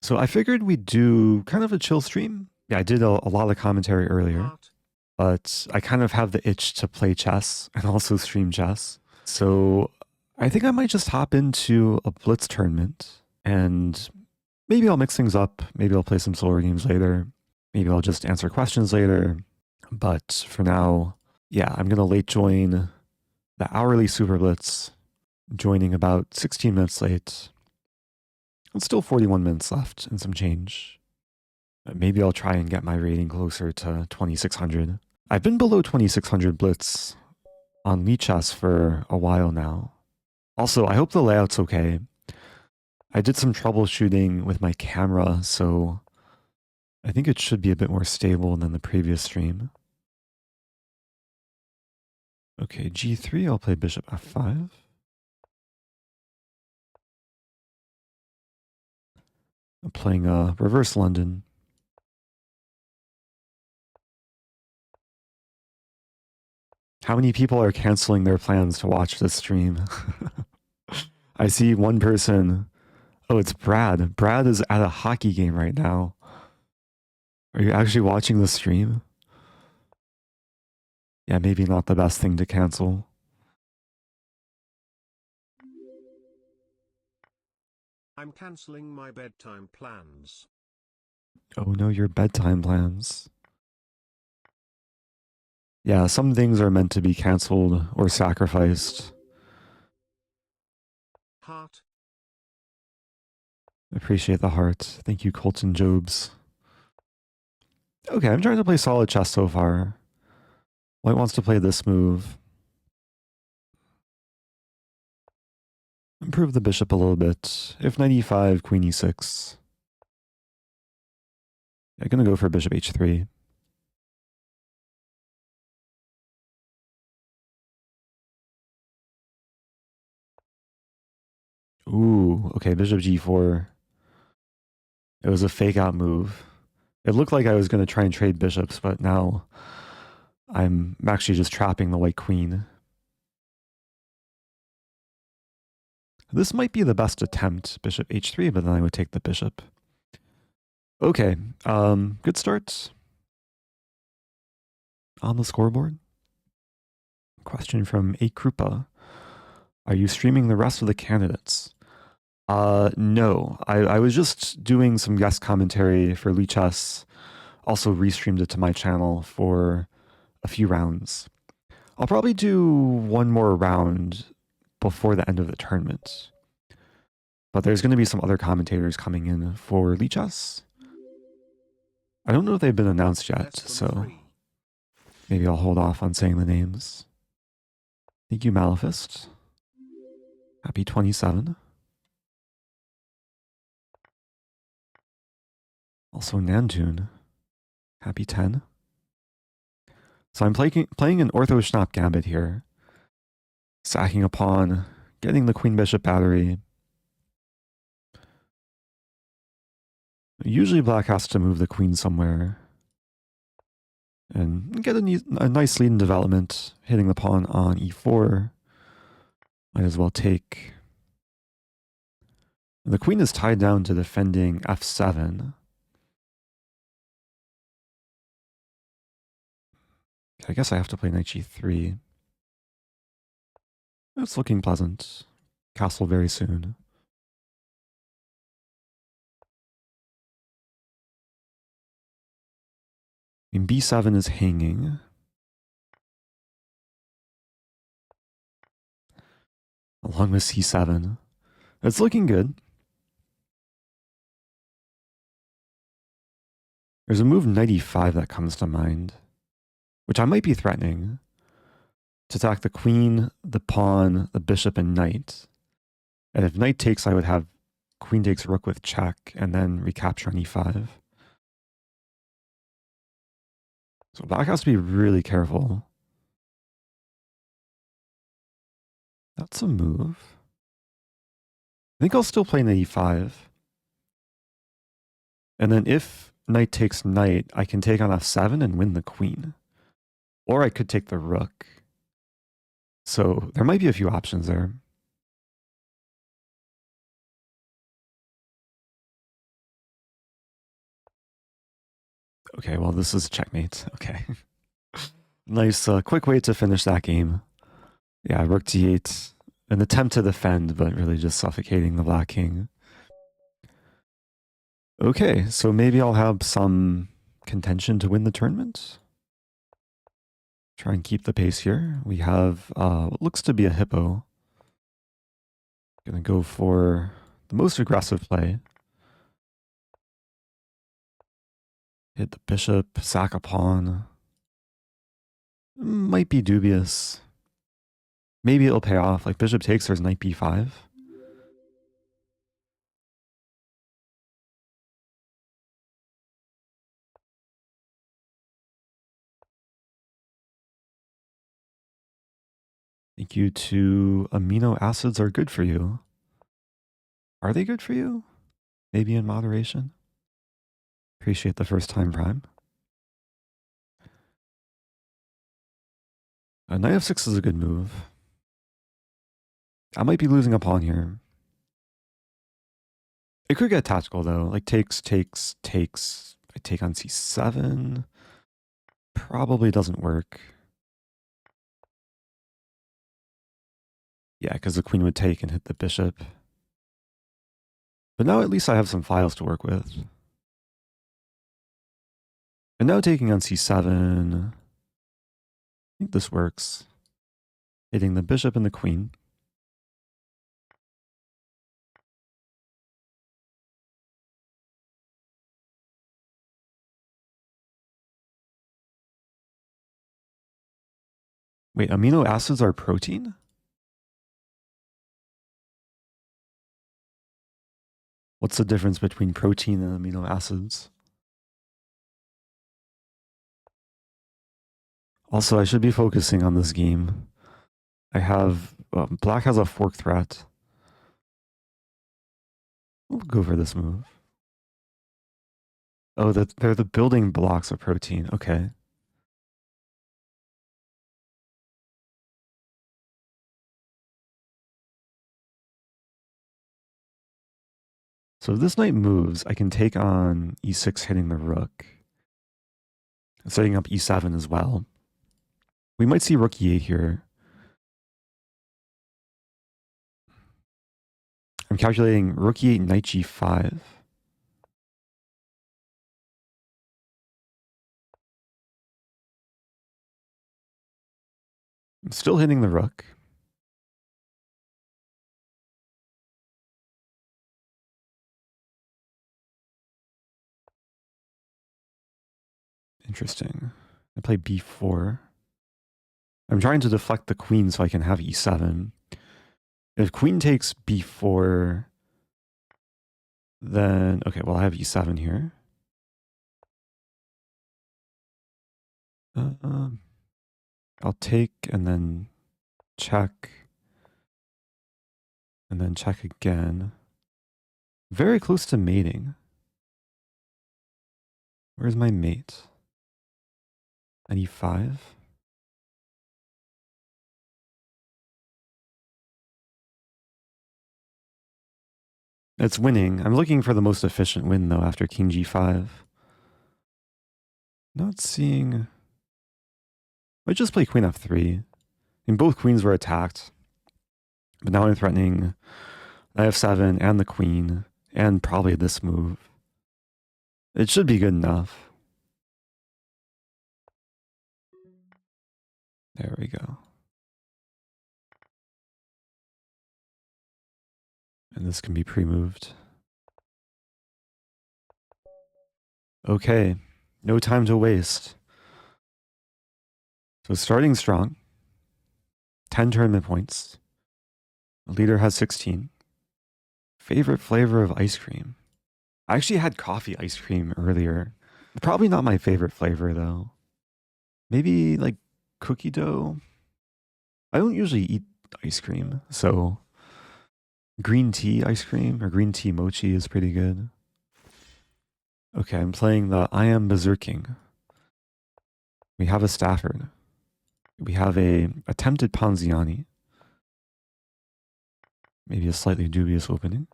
So I figured we'd do kind of a chill stream. Yeah, I did a lot of commentary earlier, but I kind of have the itch to play chess and also stream chess. So I think I might just hop into a Blitz tournament and maybe I'll mix things up. Maybe I'll play some solo games later. Maybe I'll just answer questions later. But for now, yeah, I'm going to late join the Hourly SuperBlitz, joining about 16 minutes late. It's still 41 minutes left and some change. Maybe I'll try and get my rating closer to 2600. I've been below 2600 Blitz on Lichess for a while now. Also, I hope the layout's okay. I did some troubleshooting with my camera, so I think it should be a bit more stable than the previous stream. Okay, g3, I'll play bishop f5. I'm playing reverse London. How many people are canceling their plans to watch this stream? I see one person. Oh, it's Brad. Brad is at a hockey game right now. Are you actually watching the stream? Yeah, maybe not the best thing to cancel. I'm cancelling my bedtime plans. Oh no, your bedtime plans. Yeah, some things are meant to be canceled or sacrificed. Heart. Appreciate the heart. Thank you, Colton Jobs. Okay, I'm trying to play solid chess so far. White wants to play this move. Improve the bishop a little bit. If knight e5, queen e6. I'm gonna go for bishop h3. Ooh, okay, bishop g4. It was a fake out move. It looked like I was going to try and trade bishops, but now I'm actually just trapping the white queen. This might be the best attempt, bishop h3, but then I would take the bishop. Okay, good start. On the scoreboard. Question from A. Krupa. Are you streaming the rest of the candidates? No, I was just doing some guest commentary for Lichess, also restreamed it to my channel for a few rounds. I'll probably do one more round before the end of the tournament. But there's going to be some other commentators coming in for Lichess. I don't know if they've been announced yet, so maybe I'll hold off on saying the names. Thank you, Malefist. Happy 27. Also Nantune. Happy 10. So I'm playing an Orthoschnapp Gambit here. Sacking a pawn, getting the queen bishop battery. Usually black has to move the queen somewhere and get a nice lead in development, hitting the pawn on e4. Might as well take. The queen is tied down to defending f7. I guess I have to play knight g3. It's looking pleasant. Castle very soon. And b7 is hanging. Along with c7. It's looking good. There's a move knight e5 that comes to mind, which I might be threatening. To attack the queen, the pawn, the bishop, and knight. And if knight takes, I would have queen takes rook with check, and then recapture on e5. So black has to be really careful. That's a move. I think I'll still play knight e5. And then if knight takes knight, I can take on f7 and win the queen. Or I could take the rook. So there might be a few options there. Okay, well, this is checkmate. Okay. Nice, quick way to finish that game. Yeah, rook d8. An attempt to defend, but really just suffocating the black king. Okay, so maybe I'll have some contention to win the tournament. Try and keep the pace here. We have what looks to be a hippo. Gonna go for the most aggressive play. Hit the bishop, sack a pawn. Might be dubious. Maybe it'll pay off. Like bishop takes, there's knight b5. Thank you to amino acids are good for you. Are they good for you? Maybe in moderation. Appreciate the first time prime. Knight f6 is a good move. I might be losing a pawn here. It could get tactical though, like takes. I take on c7. Probably doesn't work. Yeah, because the queen would take and hit the bishop. But now at least I have some files to work with. And now taking on c7. I think this works. Hitting the bishop and the queen. Wait, amino acids are protein? What's the difference between protein and amino acids? Also, I should be focusing on this game. I have, black has a fork threat. We'll go for this move. Oh, they're the building blocks of protein. Okay. So if this knight moves, I can take on e6 hitting the rook. Setting up e7 as well. We might see rook e8 here. I'm calculating rook e8, knight g5. I'm still hitting the rook. Interesting. I play b4. I'm trying to deflect the queen so I can have e7. If queen takes b4, then, okay, well, I have e7 here. I'll take and then check. And then check again. Very close to mating. Where's my mate? An e5? It's winning. I'm looking for the most efficient win, though, after king g5. Not seeing... I just play queen f3. I mean, both queens were attacked. But now I'm threatening f7 and the queen, and probably this move. It should be good enough. There we go. And this can be pre-moved. Okay, no time to waste. So starting strong. 10 tournament points. The leader has 16. Favorite flavor of ice cream? I actually had coffee ice cream earlier. Probably not my favorite flavor though. Maybe like cookie dough? I don't usually eat ice cream, so green tea ice cream or green tea mochi is pretty good. Okay, I'm playing the IamBerserKING. We have a Stafford. We have a attempted Ponziani. Maybe a slightly dubious opening.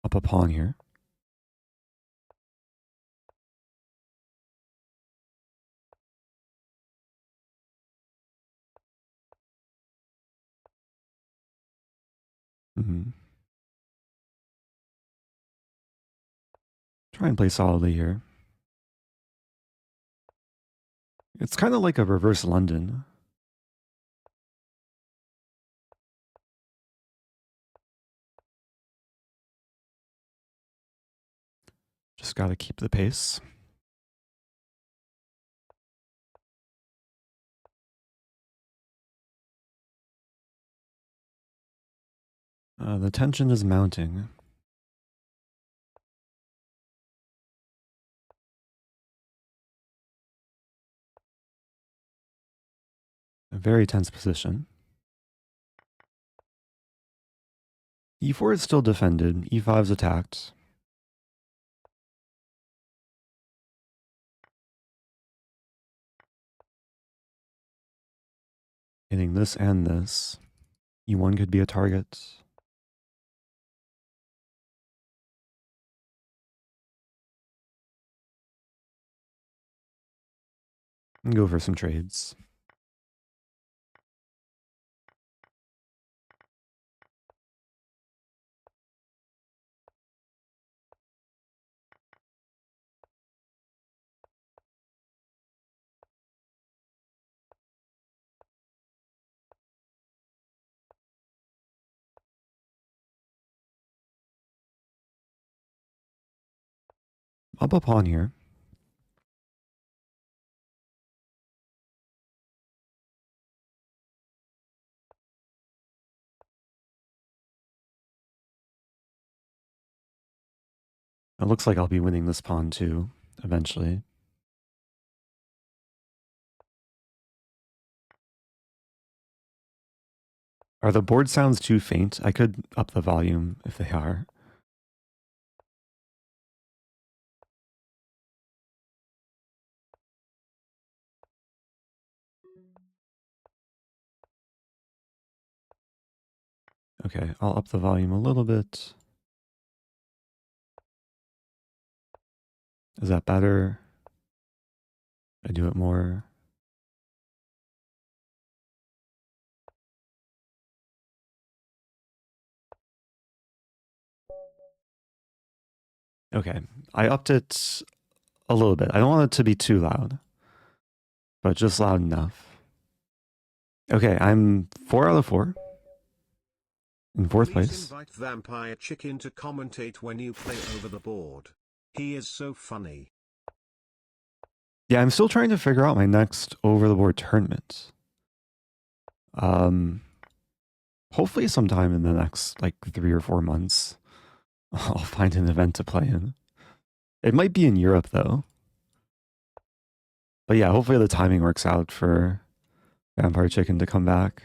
Up a pawn here. Try and play solidly here. It's kind of like a reverse London. Just got to keep the pace. The tension is mounting. A very tense position. E4 is still defended. E5 is attacked. Hitting this and this. E1 could be a target. And go for some trades. Up a pawn here. It looks like I'll be winning this pawn too, eventually. Are the board sounds too faint? I could up the volume if they are. Okay, I'll up the volume a little bit. Is that better? I do it more. Okay, I upped it a little bit. I don't want it to be too loud, but just loud enough. Okay, I'm 4 out of 4. In 4th place. Invite Vampire Chicken to commentate when you play over the board. He is so funny. Yeah, I'm still trying to figure out my next over-the-board tournament. Hopefully sometime in the next, 3 or 4 months, I'll find an event to play in. It might be in Europe, though. But yeah, hopefully the timing works out for Vampire Chicken to come back.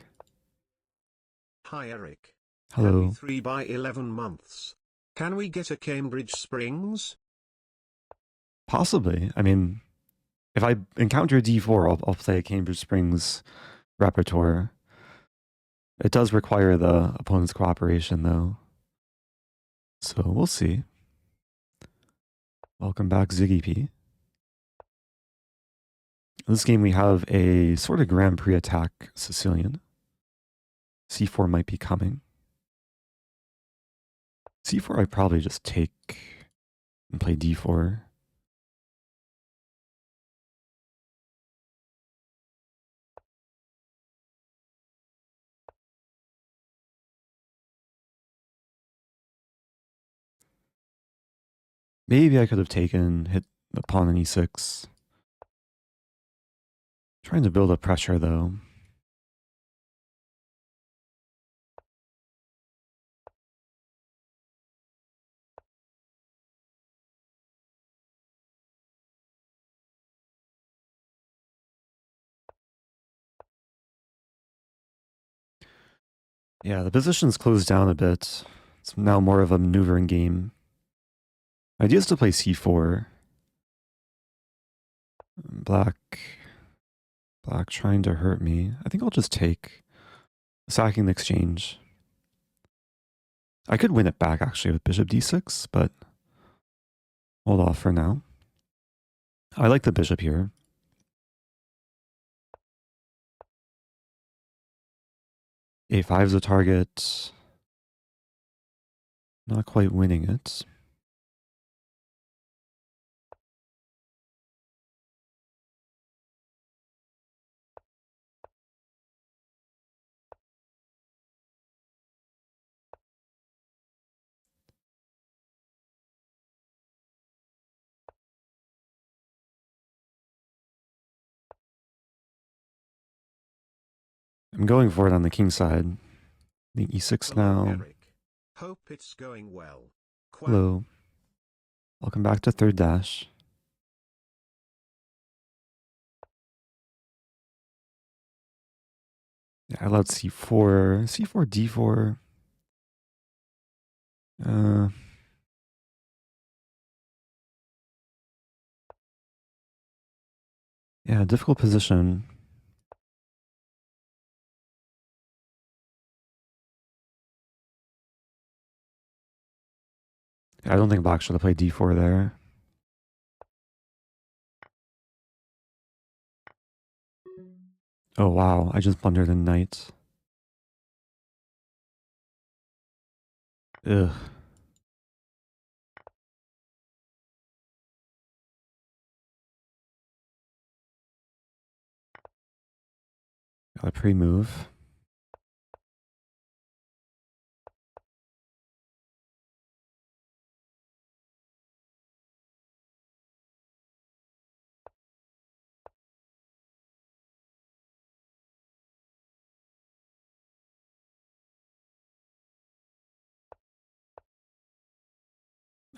Hi, Eric. Hello. 3 by 11 months. Can we get a Cambridge Springs? Possibly. I mean, if I encounter D4, I'll play a Cambridge Springs repertoire. It does require the opponent's cooperation, though. So we'll see. Welcome back, Ziggy P. In this game, we have a sort of Grand Prix attack Sicilian. C4 might be coming. C4, I probably just take and play D4. Maybe I could have hit the pawn on E6. Trying to build up pressure, though. Yeah, the position's closed down a bit. It's now more of a maneuvering game. Idea is to play C4. Black trying to hurt me. I think I'll just take, sacking the exchange. I could win it back actually with bishop D6, but hold off for now. I like the bishop here. A5 is a target. Not quite winning it. I'm going for it on the king side. The e6 Hello, now. Eric. Hope it's going well. Hello. Welcome back to third dash. Yeah, I allowed c4, c4, d4. Yeah, difficult position. I don't think black should have played d4 there. Oh wow, I just blundered a knight. Ugh. Got a pre-move.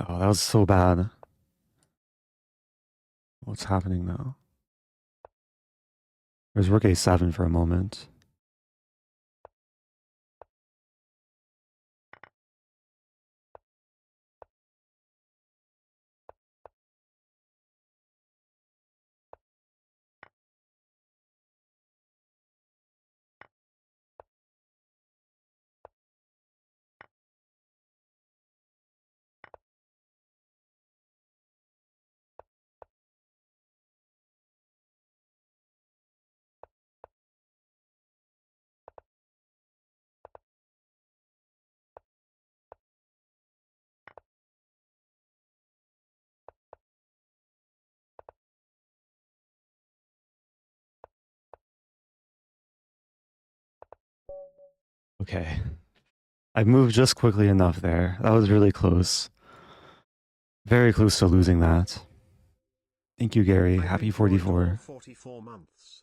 Oh, that was so bad. What's happening now? There's rook a7 for a moment. Okay. I moved just quickly enough there. That was really close. Very close to losing that. Thank you, Gary. Happy 44. 44 months.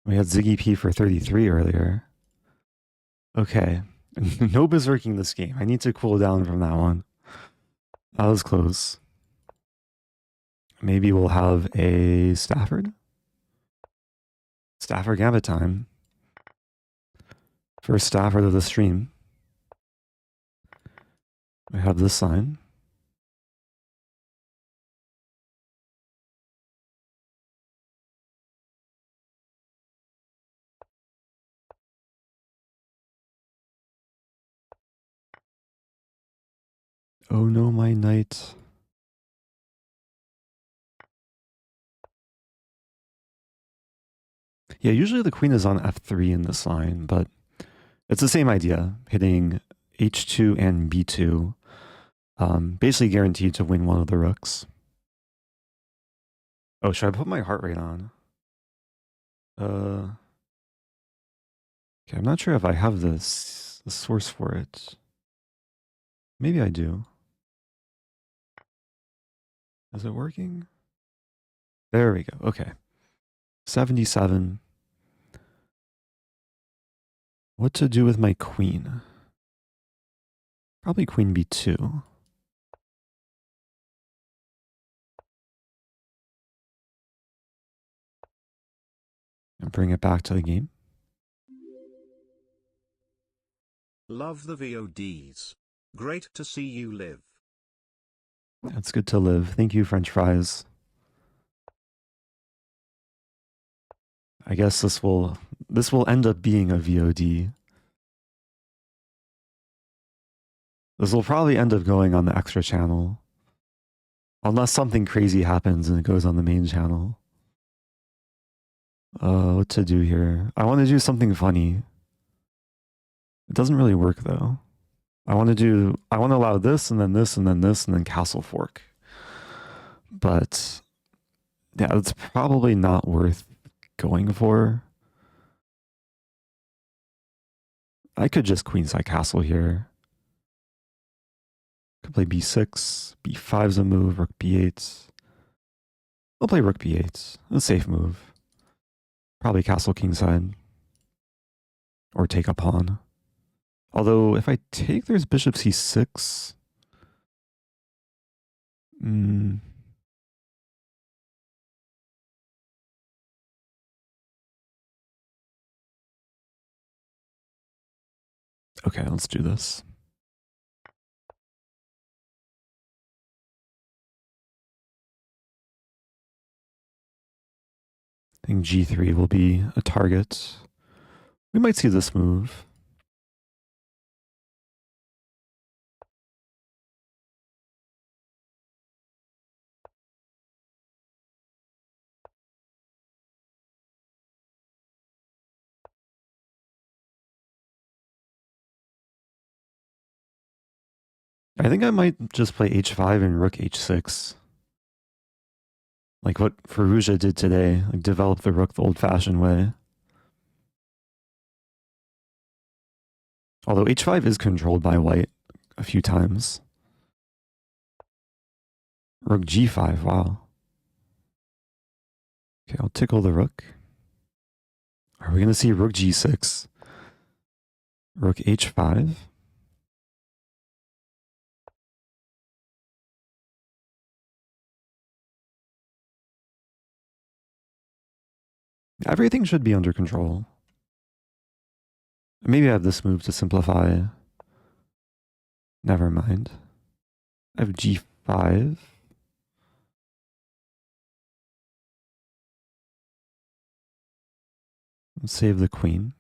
We had Ziggy P for 33 earlier. Okay. No berserking this game. I need to cool down from that one. That was close. Maybe we'll have a Stafford? Stafford Gambit time. First Stafford of the stream. We have this sign. Oh no, my knight. Yeah, usually the queen is on f3 in this line, but it's the same idea, hitting h2 and b2. Basically guaranteed to win one of the rooks. Oh, should I put my heart rate on? Okay, I'm not sure if I have the source for it. Maybe I do. Is it working? There we go. Okay. 77. What to do with my queen? Probably queen b2. And bring it back to the game. Love the VODs. Great to see you live. That's good to live. Thank you, French fries. I guess this will end up being a VOD. This will probably end up going on the extra channel. Unless something crazy happens and it goes on the main channel. What to do here? I want to do something funny. It doesn't really work though. I want to allow this and then this and then this and then castle fork. But yeah, it's probably not worth going for. I could just queenside castle here. Could play b6, b5's a move, rook b8. I'll play rook b8, a safe move. Probably castle kingside. Or take a pawn. Although, if I take, there's bishop c6. Okay, let's do this. I think g3 will be a target. We might see this move. I think I might just play h5 and rook h6. Like what Firouzja did today, like develop the rook the old-fashioned way. Although h5 is controlled by white a few times. Rook g5, wow. Okay, I'll tickle the rook. Are we going to see rook g6? Rook h5? Everything should be under control. Maybe I have this move to simplify. Never mind. I have g5. Save the queen.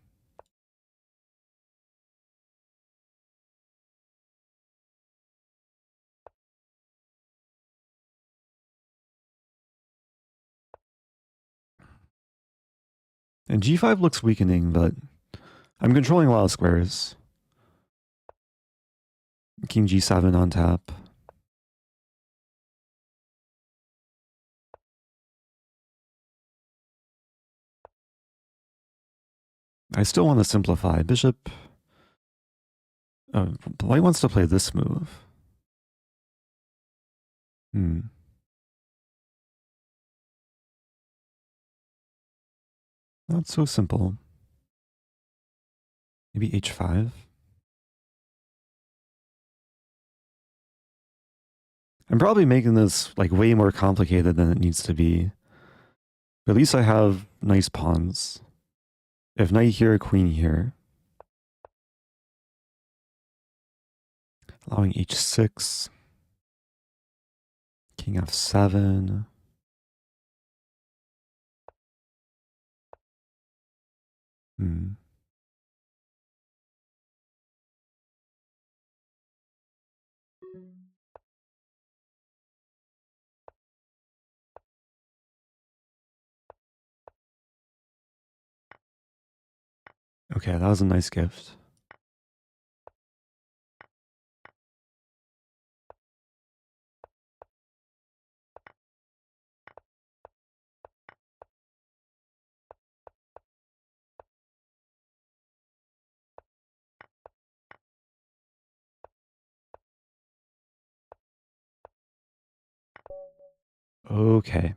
And g5 looks weakening, but I'm controlling a lot of squares. King g7 on tap. I still want to simplify. Bishop. White wants to play this move. Not so simple. Maybe h5. I'm probably making this like way more complicated than it needs to be. But at least I have nice pawns. If knight here, queen here. Allowing h6. King f7. Okay, that was a nice gift. Okay.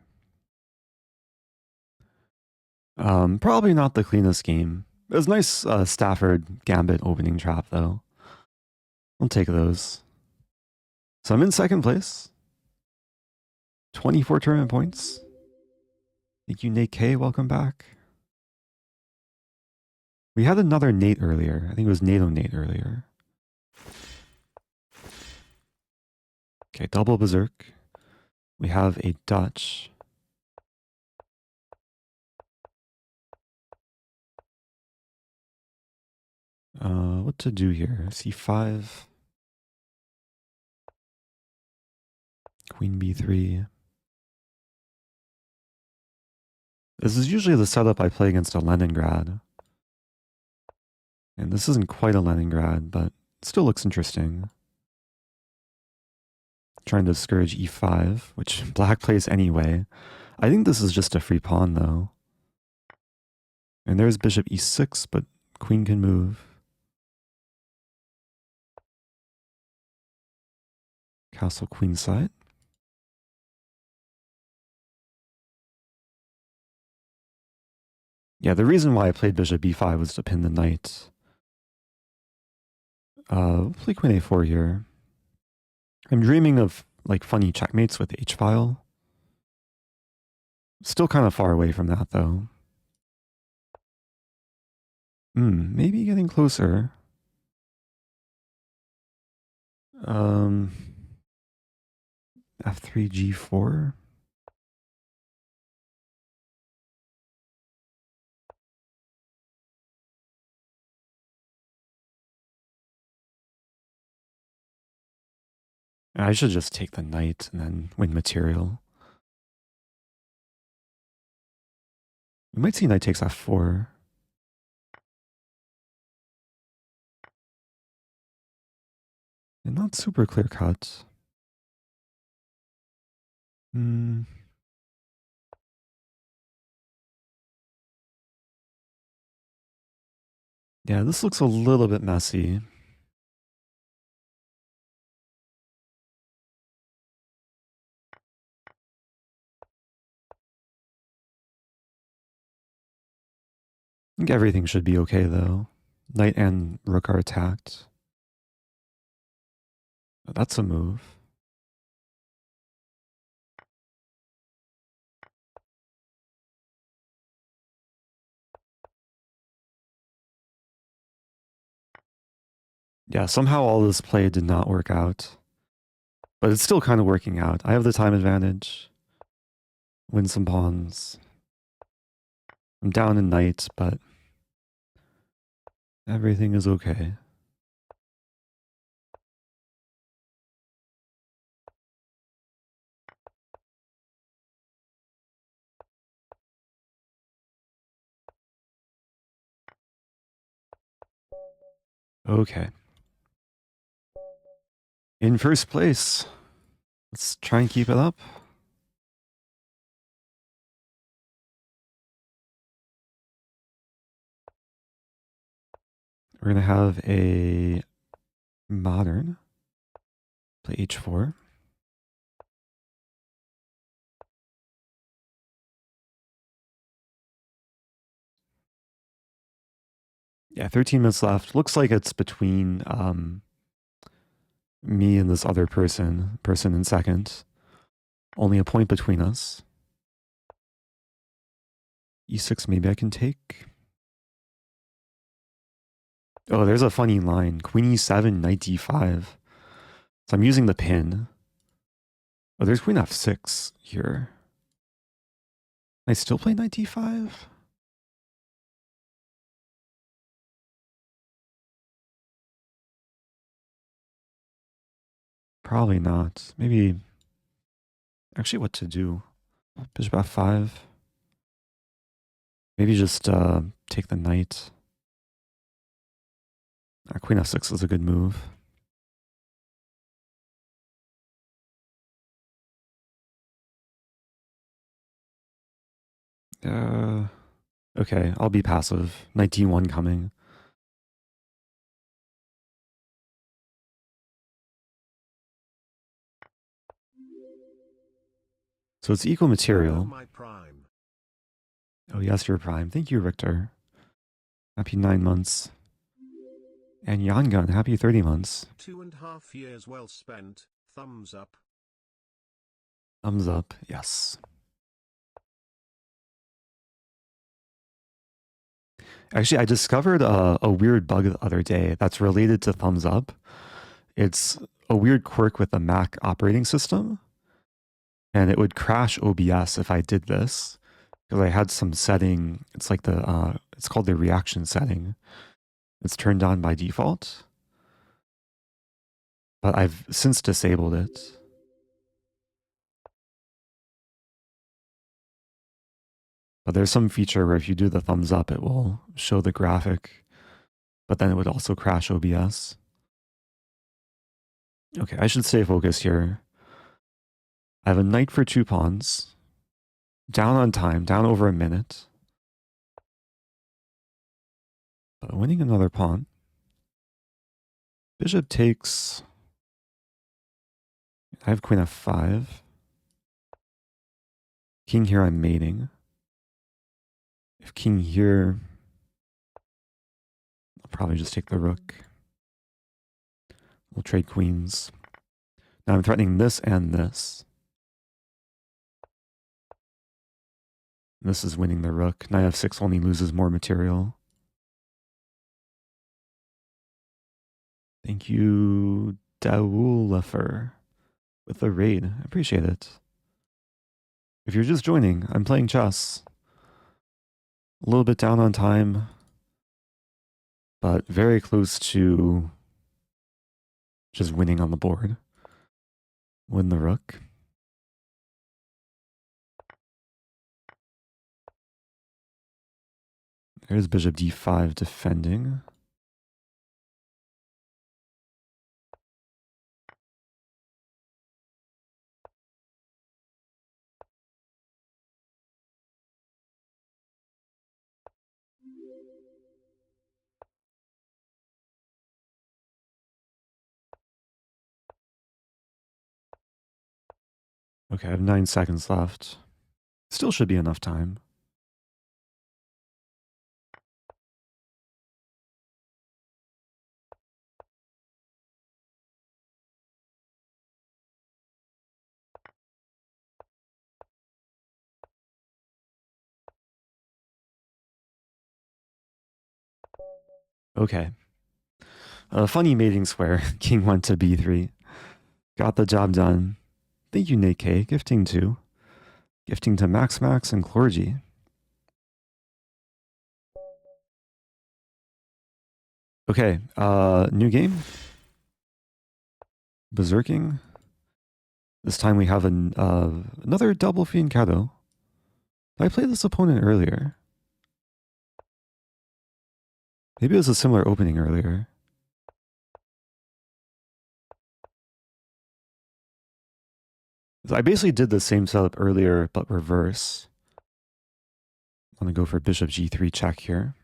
Probably not the cleanest game. It was nice Stafford Gambit opening trap though. I'll take those. So I'm in second place. 24 tournament points. Thank you, Nate K. Welcome back. We had another Nate earlier. I think it was NATO Nate earlier. Okay, double berserk. We have a Dutch. What to do here? C5. Queen b3. This is usually the setup I play against a Leningrad. And this isn't quite a Leningrad, but it still looks interesting. Trying to discourage e5, which black plays anyway. I think this is just a free pawn, though. And there's bishop e6, but queen can move. Castle queenside. Yeah, the reason why I played bishop b5 was to pin the knight. We'll play queen a4 here. I'm dreaming of like funny checkmates with h-file. Still kind of far away from that, though. Maybe getting closer. F3, G4. I should just take the knight and then win material. We might see knight takes f4. And not super clear cut. Yeah, this looks a little bit messy. I think everything should be okay, though. Knight and rook are attacked. That's a move. Yeah, somehow all this play did not work out. But it's still kind of working out. I have the time advantage. Win some pawns. I'm down in knight, but everything is okay. Okay. In first place. Let's try and keep it up. We're going to have a modern. Play h4. Yeah, 13 minutes left. Looks like it's between me and this other person in second. Only a point between us. e6 maybe I can take. Oh, there's a funny line. Queen e7, knight d5. So I'm using the pin. Oh, there's queen f6 here. I still play knight d5? Probably not. Maybe... Actually, what to do? Bishop f5. Maybe just take the knight. Queen f6 is a good move. Okay, I'll be passive. Knight d1 coming. So it's equal material. My prime. Oh yes, you're prime. Thank you, Richter. Happy 9 months. And Yangan, happy 30 months. 2.5 years well spent. Thumbs up. Thumbs up, yes. Actually, I discovered a weird bug the other day that's related to thumbs up. It's a weird quirk with the Mac operating system. And it would crash OBS if I did this. Because I had some setting, it's like it's called the reaction setting. It's turned on by default. But I've since disabled it. But there's some feature where if you do the thumbs up, it will show the graphic. but then it would also crash OBS. Okay, I should stay focused here. I have a knight for 2 pawns. Down on time, down over a minute. Winning another pawn. Bishop takes... I have queen f5. King here, I'm mating. If king here... I'll probably just take the rook. We'll trade queens. Now I'm threatening this and this. This is winning the rook. Knight f6 only loses more material. Thank you, Dawoolafer, with the raid. I appreciate it. If you're just joining, I'm playing chess. A little bit down on time, but very close to just winning on the board. Win the rook. There's bishop d5 defending. Okay, I have 9 seconds left. Still should be enough time. Okay. A funny mating square. King went to b3. Got the job done. Thank you, Nate K. Gifting to. Gifting to Max Max and Clergy. Okay, new game. Berserking. This time we have another double fiancado. Did I play this opponent earlier? Maybe it was a similar opening earlier. I basically did the same setup earlier, but reverse. I'm going to go for bishop g3 check here.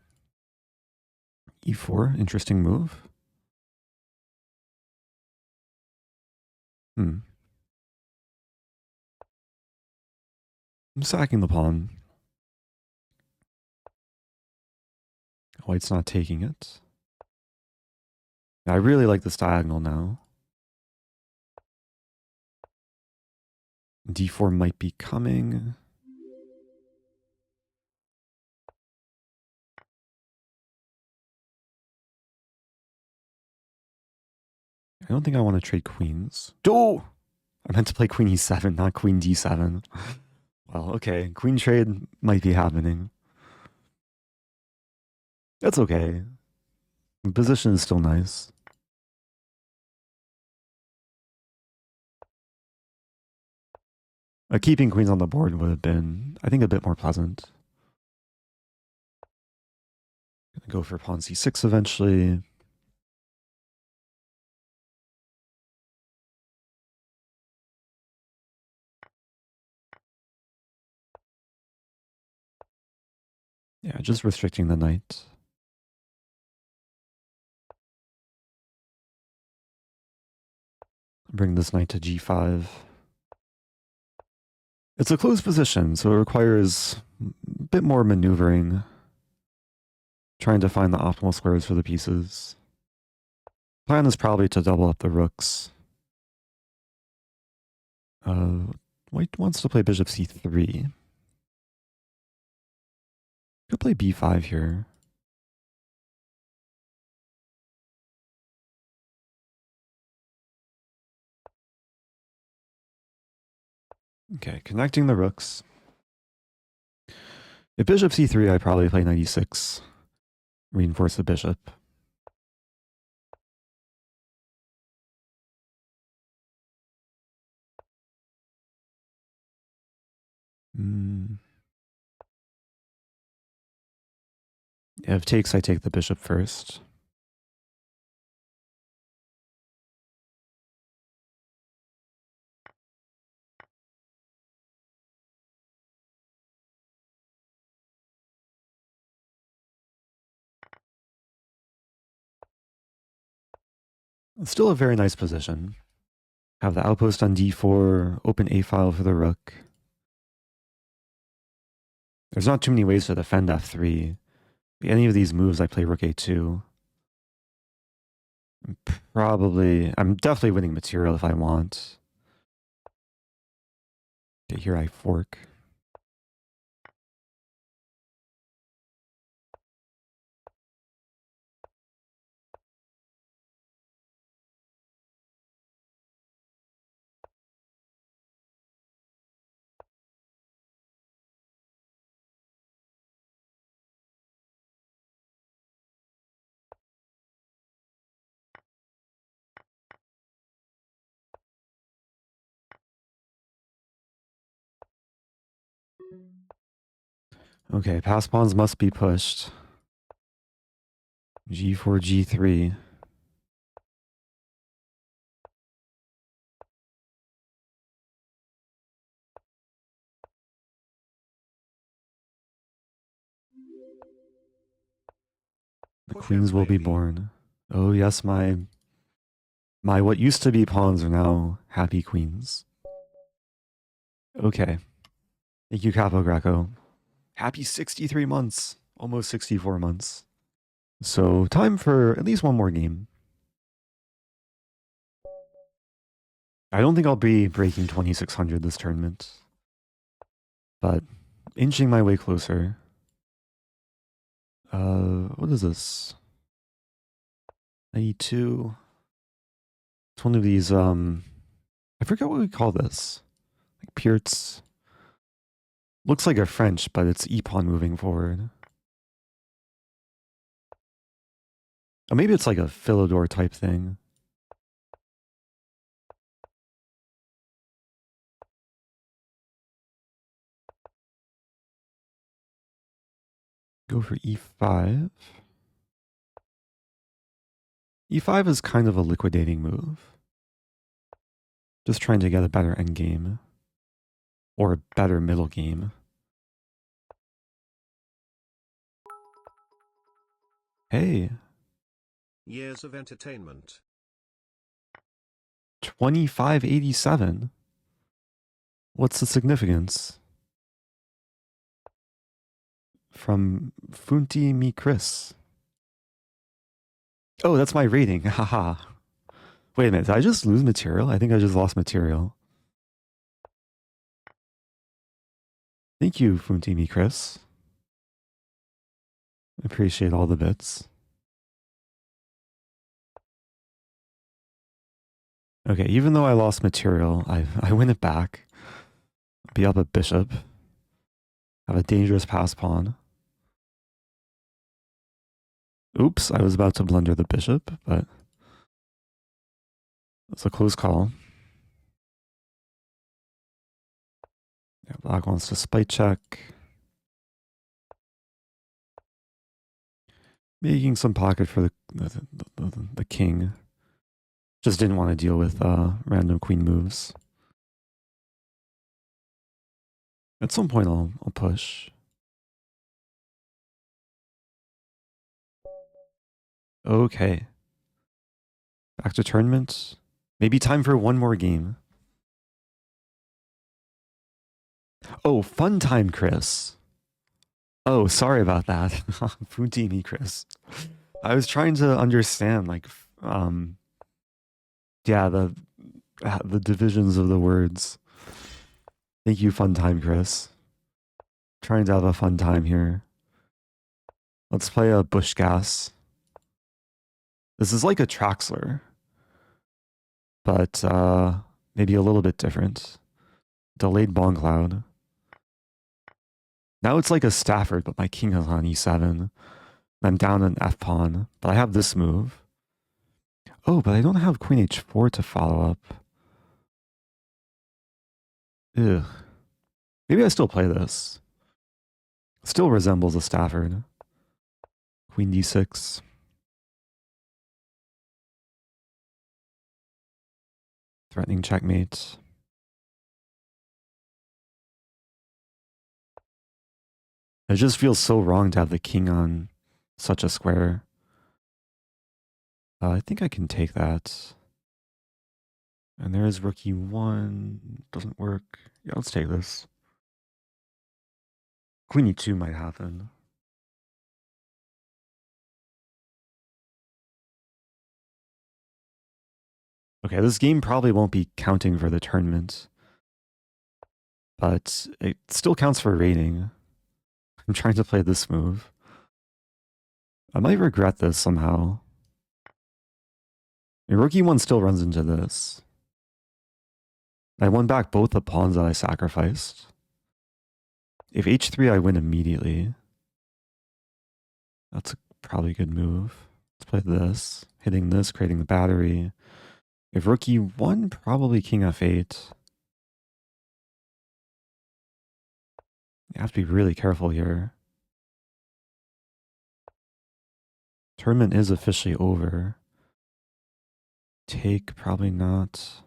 e4, interesting move. I'm sacking the pawn. White's not taking it. I really like this diagonal now. d4 might be coming. I don't think I want to trade queens. Oh! I meant to play queen e7, not queen d7. Well, okay. Queen trade might be happening. That's okay. The position is still nice. Keeping queens on the board would have been, I think, a bit more pleasant. Gonna go for pawn c6 eventually. Yeah, just restricting the knight. Bring this knight to g5. It's a closed position, so it requires a bit more maneuvering. Trying to find the optimal squares for the pieces. Plan is probably to double up the rooks. White wants to play bishop c3. Could play b5 here. Okay, connecting the rooks. If bishop c3, I probably play knight e6. Reinforce the bishop. If takes, I take the bishop first. Still a very nice position. Have the outpost on d4, open a file for the rook. There's not too many ways to defend f3. Any of these moves, I play rook a2. I'm definitely winning material if I want. Okay, here I fork. Okay, pass pawns must be pushed. G4, G3. The Push queens will be baby. born. Oh yes, my what used to be pawns are now happy queens. Okay. Thank you, Capo Greco. Happy 63 months. Almost 64 months. So time for at least one more game. I don't think I'll be breaking 2600 this tournament. But inching my way closer. What is this? 92. It's one of these, I forget what we call this. Like Pierts. Looks like a French, but it's e-pawn moving forward. Or maybe it's like a Philidor type thing. Go for e5. e5 is kind of a liquidating move. Just trying to get a better endgame. Or a better middle game. Hey. Years of entertainment. 2587. What's the significance? From Funti Mi Chris. Oh, that's my rating. Haha. Wait a minute, did I just lose material? I think I just lost material. Thank you, Funti Mi Chris. Appreciate all the bits. Okay, even though I lost material, I win it back. Be up a bishop. Have a dangerous pass pawn. Oops, I was about to blunder the bishop, but it's a close call. Yeah, black wants to spite check. Making some pocket for the king. Just didn't want to deal with random queen moves. At some point I'll push. Okay. Back to tournament. Maybe time for one more game. Oh, fun time, Chris. Oh, sorry about that. Funtini, Chris. I was trying to understand, like, yeah, the divisions of the words. Thank you, fun time, Chris. Trying to have a fun time here. Let's play a bush gas. This is like a Traxler, but maybe a little bit different. Delayed bong cloud. Now it's like a Stafford, but my king is on e7. I'm down an f pawn, but I have this move. Oh, but I don't have queen h4 to follow up. Ugh. Maybe I still play this. Still resembles a Stafford. Queen d6. Threatening checkmate. It just feels so wrong to have the king on such a square. I think I can take that. And there is rookie 1. Doesn't work. Yeah, let's take this. Queen e2 might happen. Okay, this game probably won't be counting for the tournament. But it still counts for rating. I'm trying to play this move. I might regret this somehow. Rookie 1 still runs into this. I won back both the pawns that I sacrificed. If h3, I win immediately. That's probably a good move. Let's play this. Hitting this, creating the battery. If rookie 1, probably king f8. You have to be really careful here. Tournament is officially over. Take, probably not.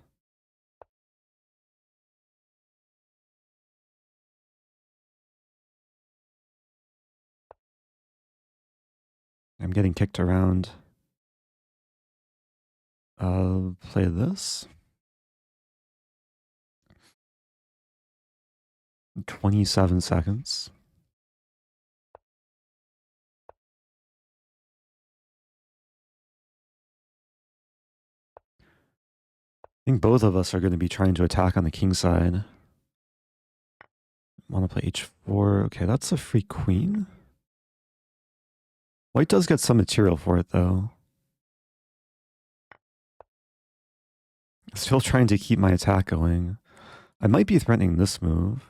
I'm getting kicked around. I'll play this. 27 seconds. I think both of us are going to be trying to attack on the king side. Want to play h4. Okay, that's a free queen. White does get some material for it, though. Still trying to keep my attack going. I might be threatening this move.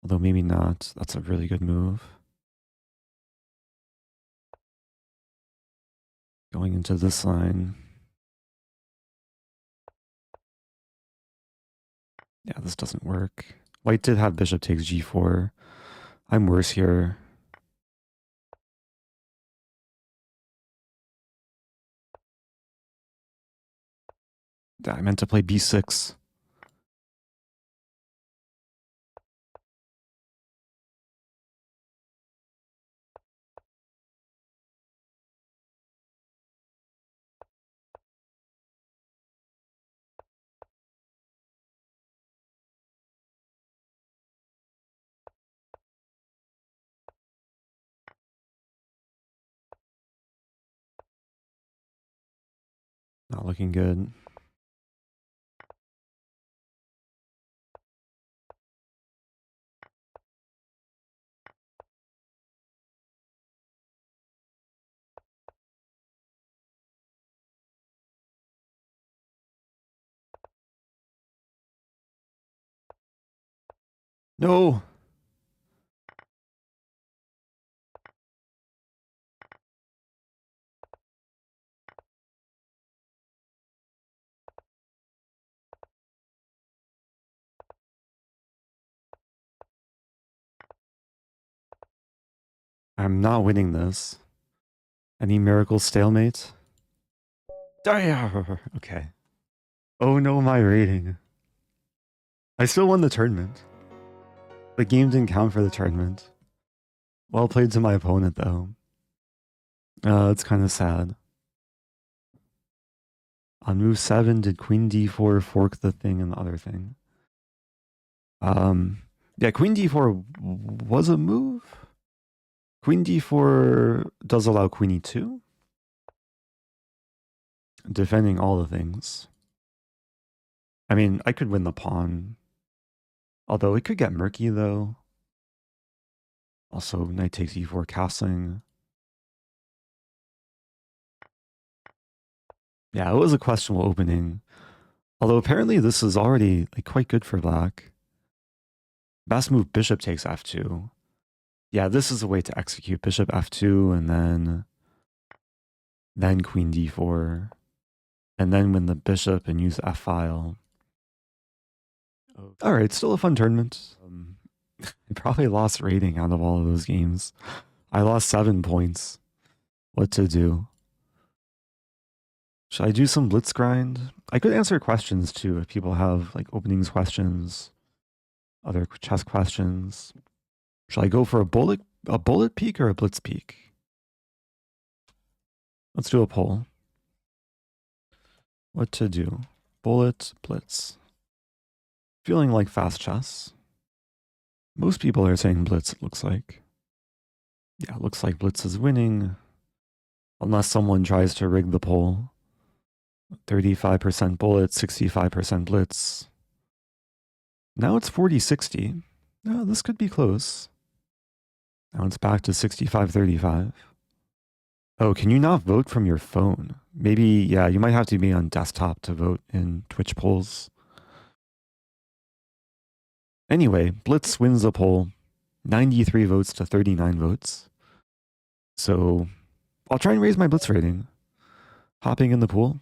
Although maybe not. That's a really good move. Going into this line. Yeah, this doesn't work. White did have bishop takes g4. I'm worse here. I meant to play b6. Not looking good. No! I'm not winning this. Any miracle stalemate? Okay. Oh no, my rating. I still won the tournament. The game didn't count for the tournament. Well played to my opponent, though. It's kind of sad. On move 7, did queen d4 fork the thing and the other thing? Yeah, queen d4 was a move. Queen d4 does allow queen e2. Defending all the things. I mean, I could win the pawn. Although it could get murky, though. Also, knight takes e4 castling. Yeah, it was a questionable opening. Although apparently this is already like quite good for black. Best move, bishop takes f2. Yeah, this is a way to execute bishop f2 and then queen d4. And then win the bishop and use f-file. Alright, still a fun tournament. I probably lost rating out of all of those games. I lost 7 points. What to do? Should I do some blitz grind? I could answer questions too if people have like openings questions, other chess questions. Should I go for a bullet peak or a blitz peak? Let's do a poll. What to do? Bullet, blitz. Feeling like fast chess. Most people are saying blitz, it looks like. Yeah, it looks like blitz is winning. Unless someone tries to rig the poll. 35% bullet, 65% blitz. Now it's 40-60. No, this could be close. Now it's back to 65-35. Oh, can you not vote from your phone? Maybe, yeah, you might have to be on desktop to vote in Twitch polls. Anyway, Blitz wins the poll. 93 votes to 39 votes. So I'll try and raise my Blitz rating. Hopping in the pool.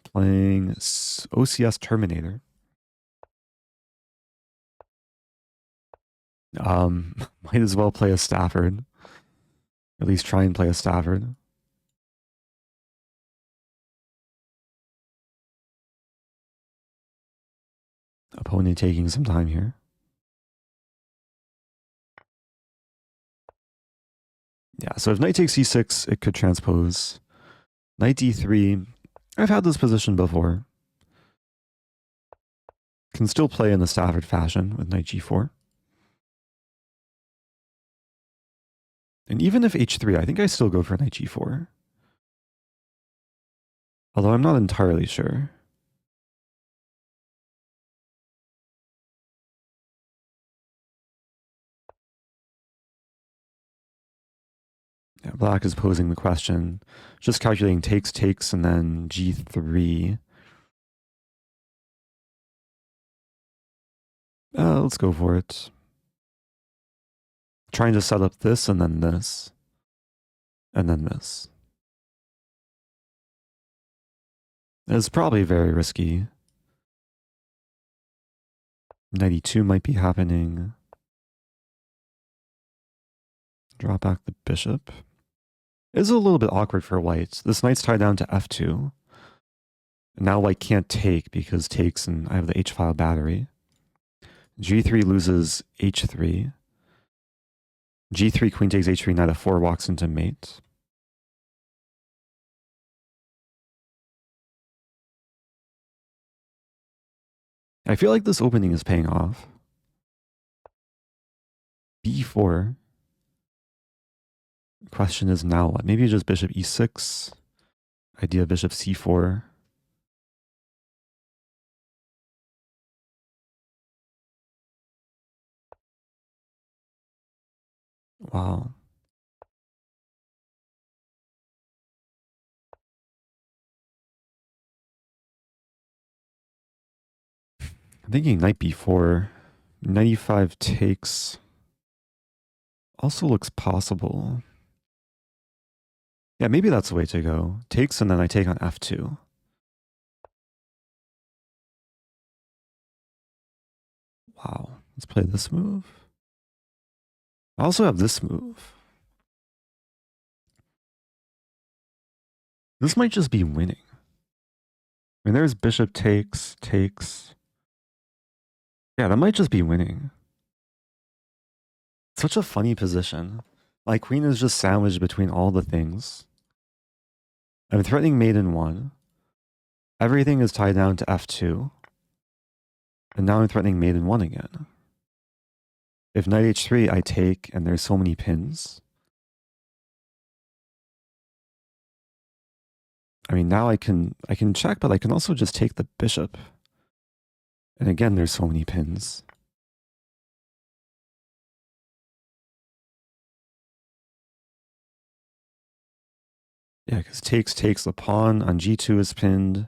Playing OCS-terminator. Might as well play a Stafford. At least try and play a Stafford. Opponent taking some time here. Yeah, so if knight takes e6, it could transpose. Knight d3. I've had this position before. Can still play in the Stafford fashion with knight g4. And even if h3, I think I still go for knight g4. Although I'm not entirely sure. Yeah, black is posing the question. Just calculating takes, and then g3. Let's go for it. Trying to set up this, and then this. And then this. It's probably very risky. Knight e2 might be happening. Drop back the bishop. It's a little bit awkward for white. This knight's tied down to f2. Now white can't take because takes, and I have the h-file battery. g3 loses h3. g3, queen takes h3, knight f4 walks into mate. I feel like this opening is paying off. b4. Question is now what? Maybe just bishop e6. Idea bishop c4. Wow. I'm thinking knight b4. 95 takes. Also looks possible. Yeah, maybe that's the way to go. Takes, and then I take on f2. Wow. Let's play this move. I also have this move. This might just be winning. I mean, there's bishop takes. Yeah, that might just be winning. Such a funny position. My queen is just sandwiched between all the things. I'm threatening mate in 1. Everything is tied down to f2. And now I'm threatening mate in 1 again. If knight h3, I take, and there's so many pins. I mean, now I can check, but I can also just take the bishop. And again, there's so many pins. Yeah, because takes, the pawn on g2 is pinned.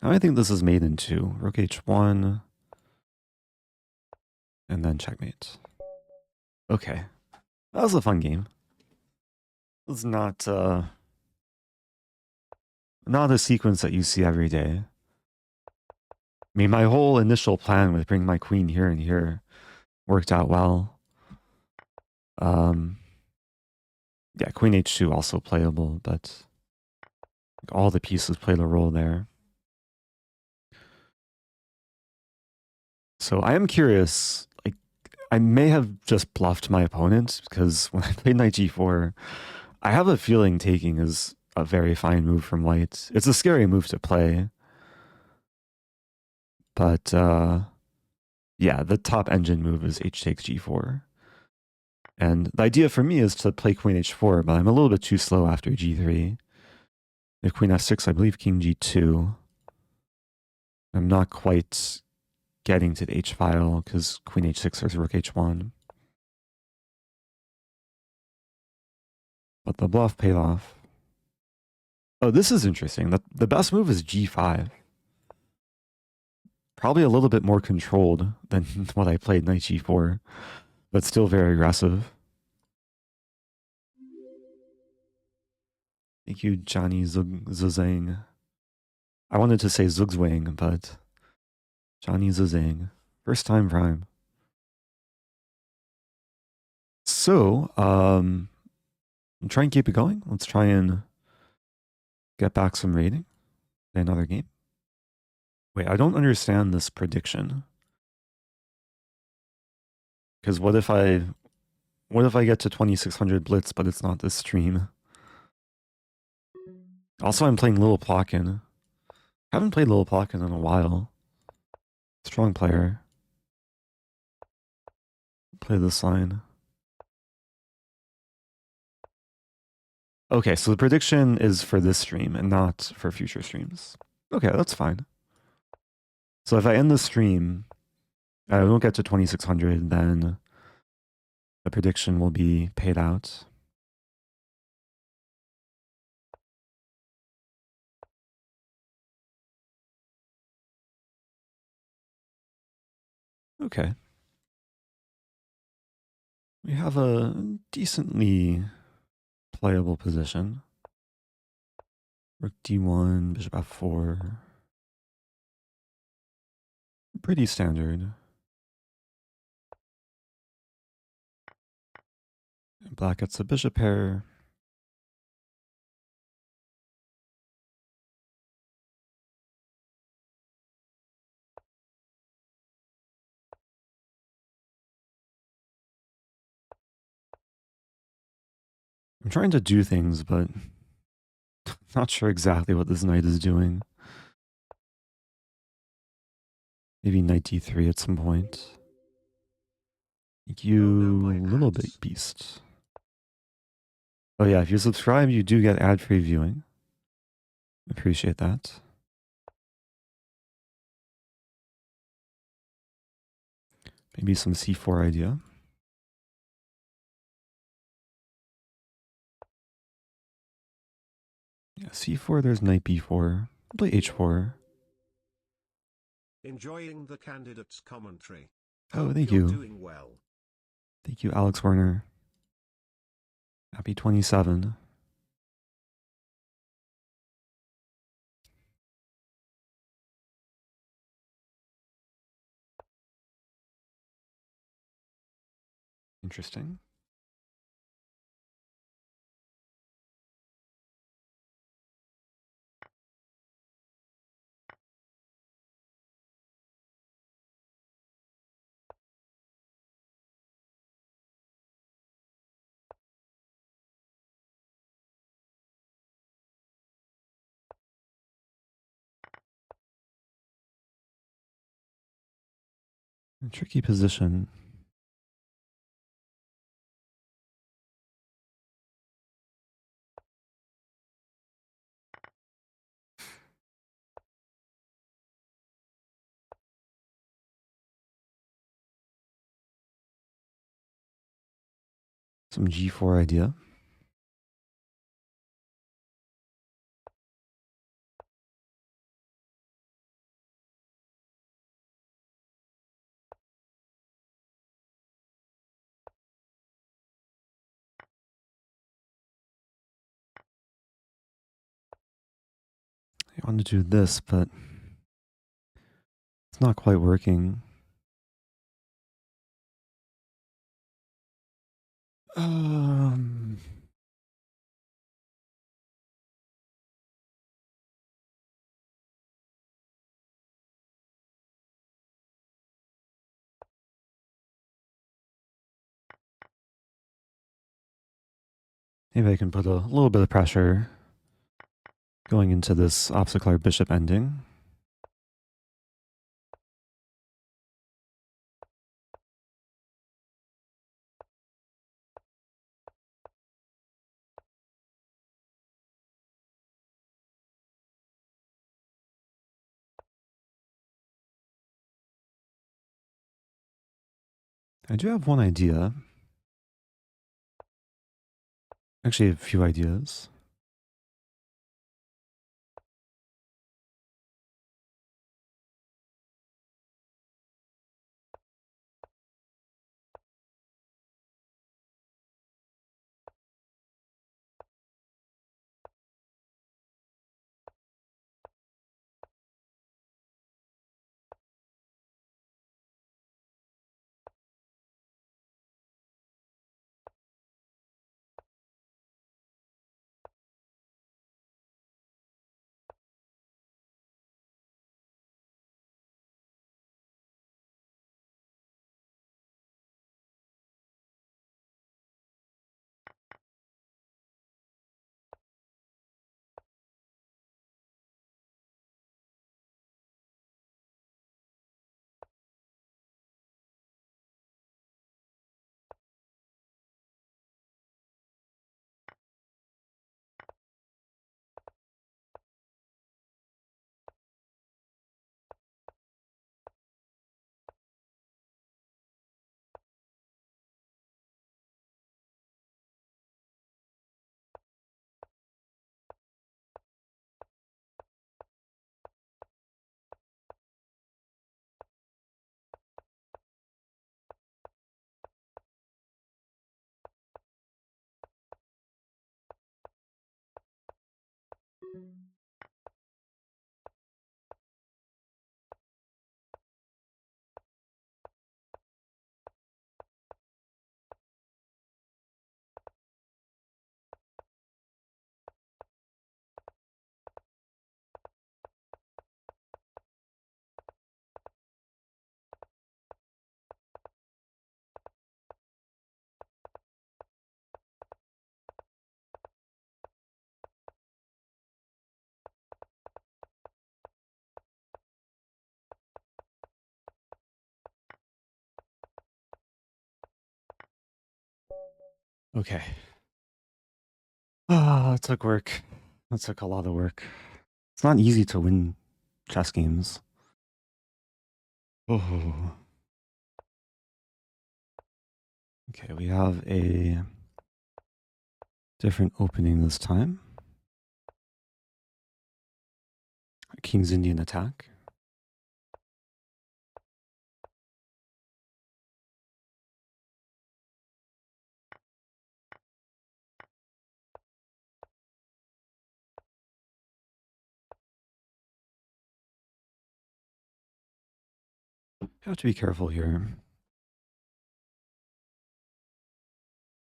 Now I think this is mate in 2. Rook h1. And then checkmate. Okay. That was a fun game. It's not a sequence that you see every day. I mean, my whole initial plan with bringing my queen here and here worked out well. Yeah, queen h2 also playable, but all the pieces played a role there. So I am curious, like, I may have just bluffed my opponent because when I played knight g4, I have a feeling taking is a very fine move from white. It's a scary move to play. But yeah, the top engine move is h takes g4. And the idea for me is to play queen h4, but I'm a little bit too slow after g3. If queen f6, I believe king g2. I'm not quite getting to the h file because queen h6 is rook h1. But the bluff paid off. Oh, this is interesting. The best move is g5. Probably a little bit more controlled than what I played knight g4, but still very aggressive. Thank you, Johnny Zuzang. I wanted to say Zugzwang, but Johnny Zuzang. First time prime. So, I'm trying to keep it going. Let's try and get back some rating. Play another game. Wait, I don't understand this prediction. Because what if I get to 2600 Blitz, but it's not this stream? Also, I'm playing littleplotkin. Haven't played littleplotkin in a while. Strong player. Play this line. Okay, so the prediction is for this stream and not for future streams. Okay, that's fine. So if I end the stream, I don't get to 2600, then the prediction will be paid out. Okay. We have a decently playable position. Rook d1, bishop f4. Pretty standard. Black gets a bishop pair. I'm trying to do things, but not sure exactly what this knight is doing. Maybe knight d3 at some point. Thank you, little bit beast. Oh yeah, if you subscribe, you do get ad-free viewing. Appreciate that. Maybe some c4 idea. Yeah, c4, there's knight b4. I'll play h4. Enjoying the candidate's commentary. Oh, Hope thank you're you. doing well. Thank you, Alex Werner. Happy 27. Interesting. A tricky position. Some g4 idea. I want to do this, but it's not quite working. Maybe I can put a little bit of pressure. Going into this obstacle bishop ending. I do have one idea. Actually, a few ideas. Okay. It took work. That took a lot of work. It's not easy to win chess games. Oh. Okay, we have a different opening this time. King's Indian attack. You have to be careful here.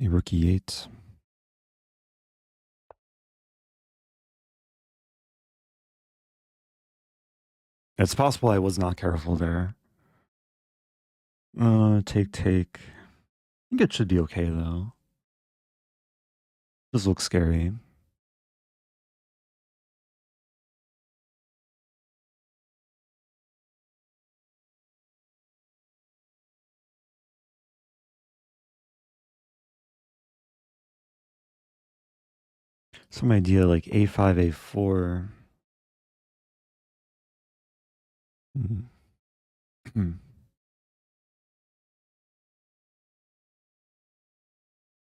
A rook e8. It's possible I was not careful there. Take. I think it should be okay though. This looks scary. Some idea like a5, a4.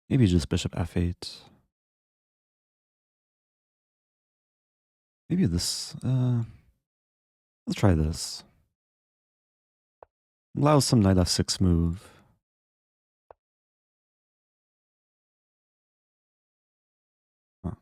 Maybe just bishop f8. Maybe this. Let's try this. Allows some knight f6 move. Huh.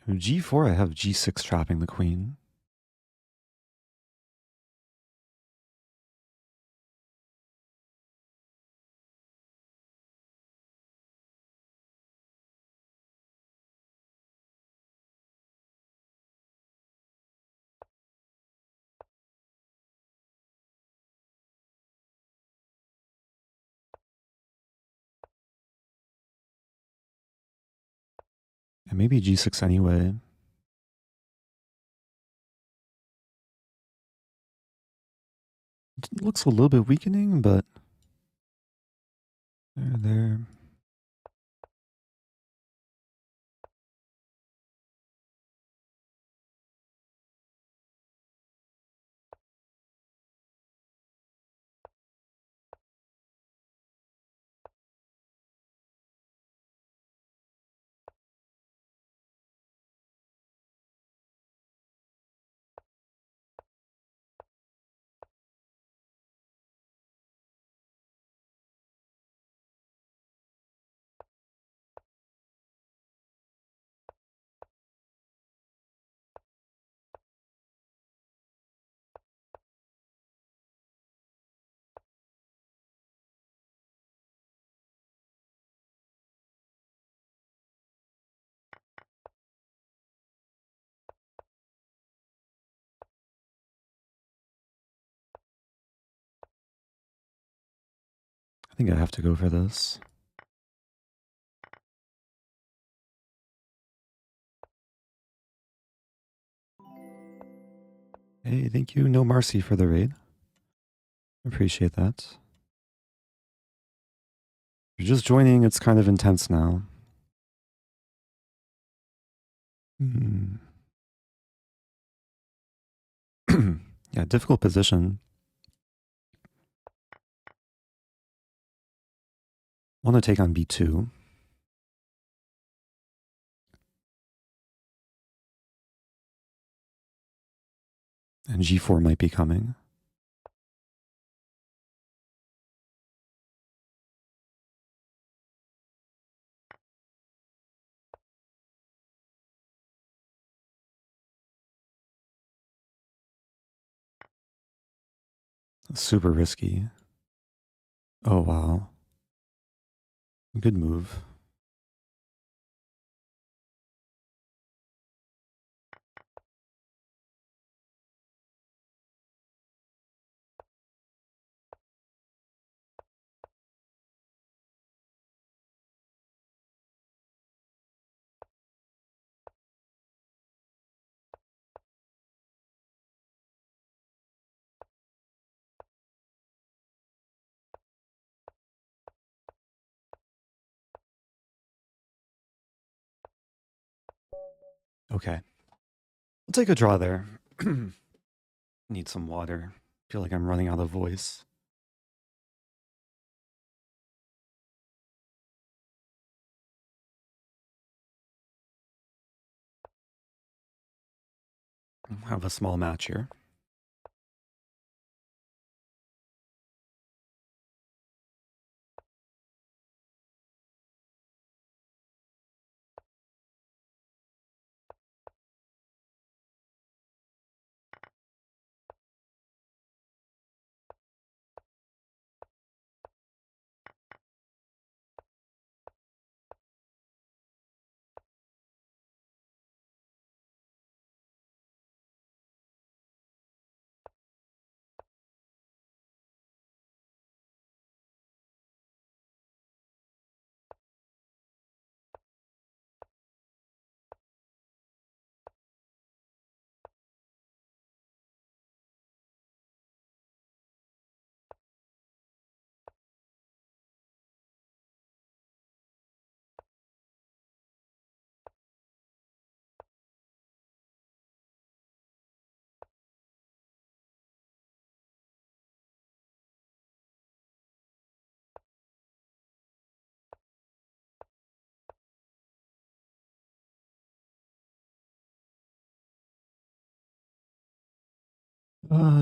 G4, I have G6 trapping the queen. And maybe G6 anyway. It looks a little bit weakening, but there. I think I have to go for this. Hey, thank you, No Marcy, for the raid. Appreciate that. If you're just joining, it's kind of intense now. Yeah, difficult position. Want to take on B2. And G4 might be coming. Super risky. Oh, wow. Good move. Okay. I'll take a draw there. Need some water. Feel like I'm running out of voice. I'll have a small match here.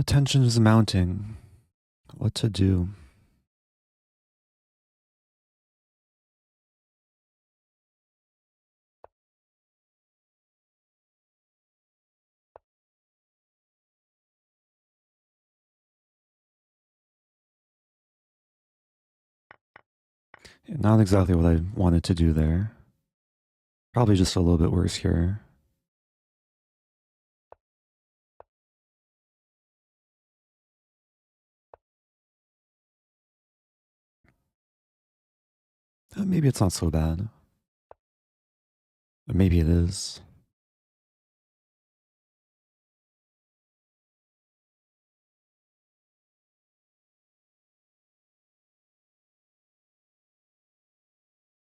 Tension is mounting. What to do? Not exactly what I wanted to do there. Probably just a little bit worse here. Maybe it's not so bad. But maybe it is.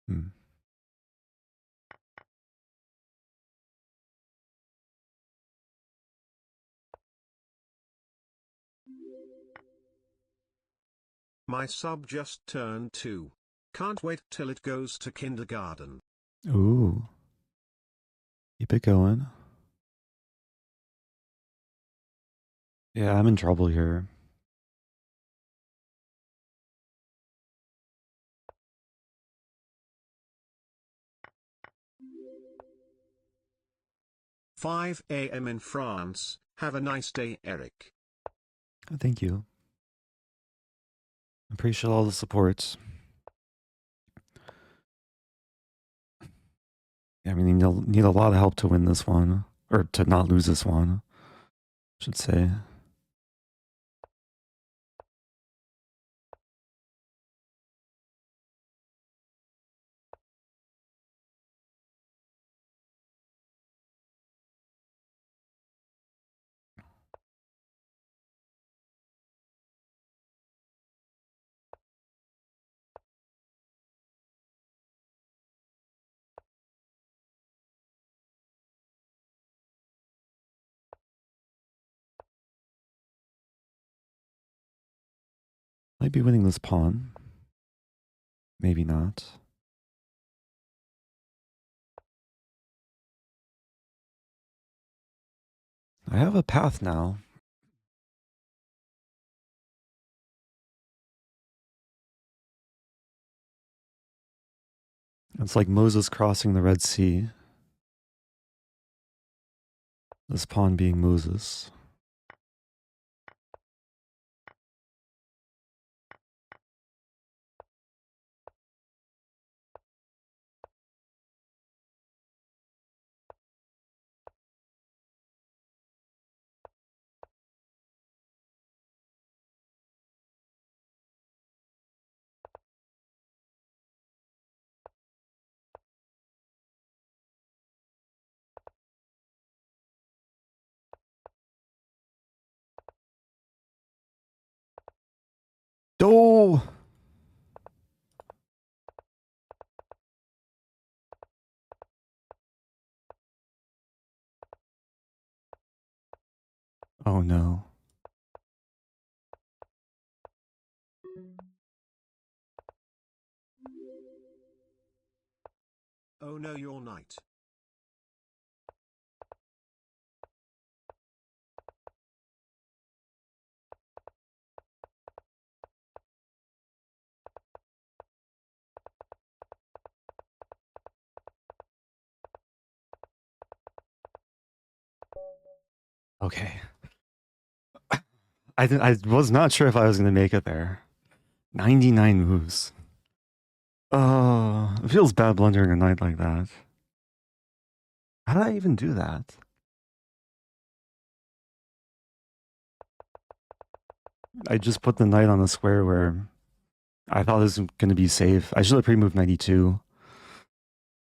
Hmm. My sub just turned 2. Can't wait till it goes to kindergarten. Ooh. Keep it going. Yeah, I'm in trouble here. "5 a.m. in France. Have a nice day, Eric." Thank you. Appreciate all the support. Yeah, I mean, you'll need a lot of help to win this one. Or to not lose this one, I should say. Might be winning this pawn. Maybe not. I have a path now. It's like Moses crossing the Red Sea. This pawn being Moses. Oh! Oh no. Oh no, your knight. Okay. I was not sure if I was going to make it there. 99 moves. Oh, it feels bad blundering a knight like that. How did I even do that? I just put the knight on a square where I thought this was going to be safe. I should have pre-moved 92.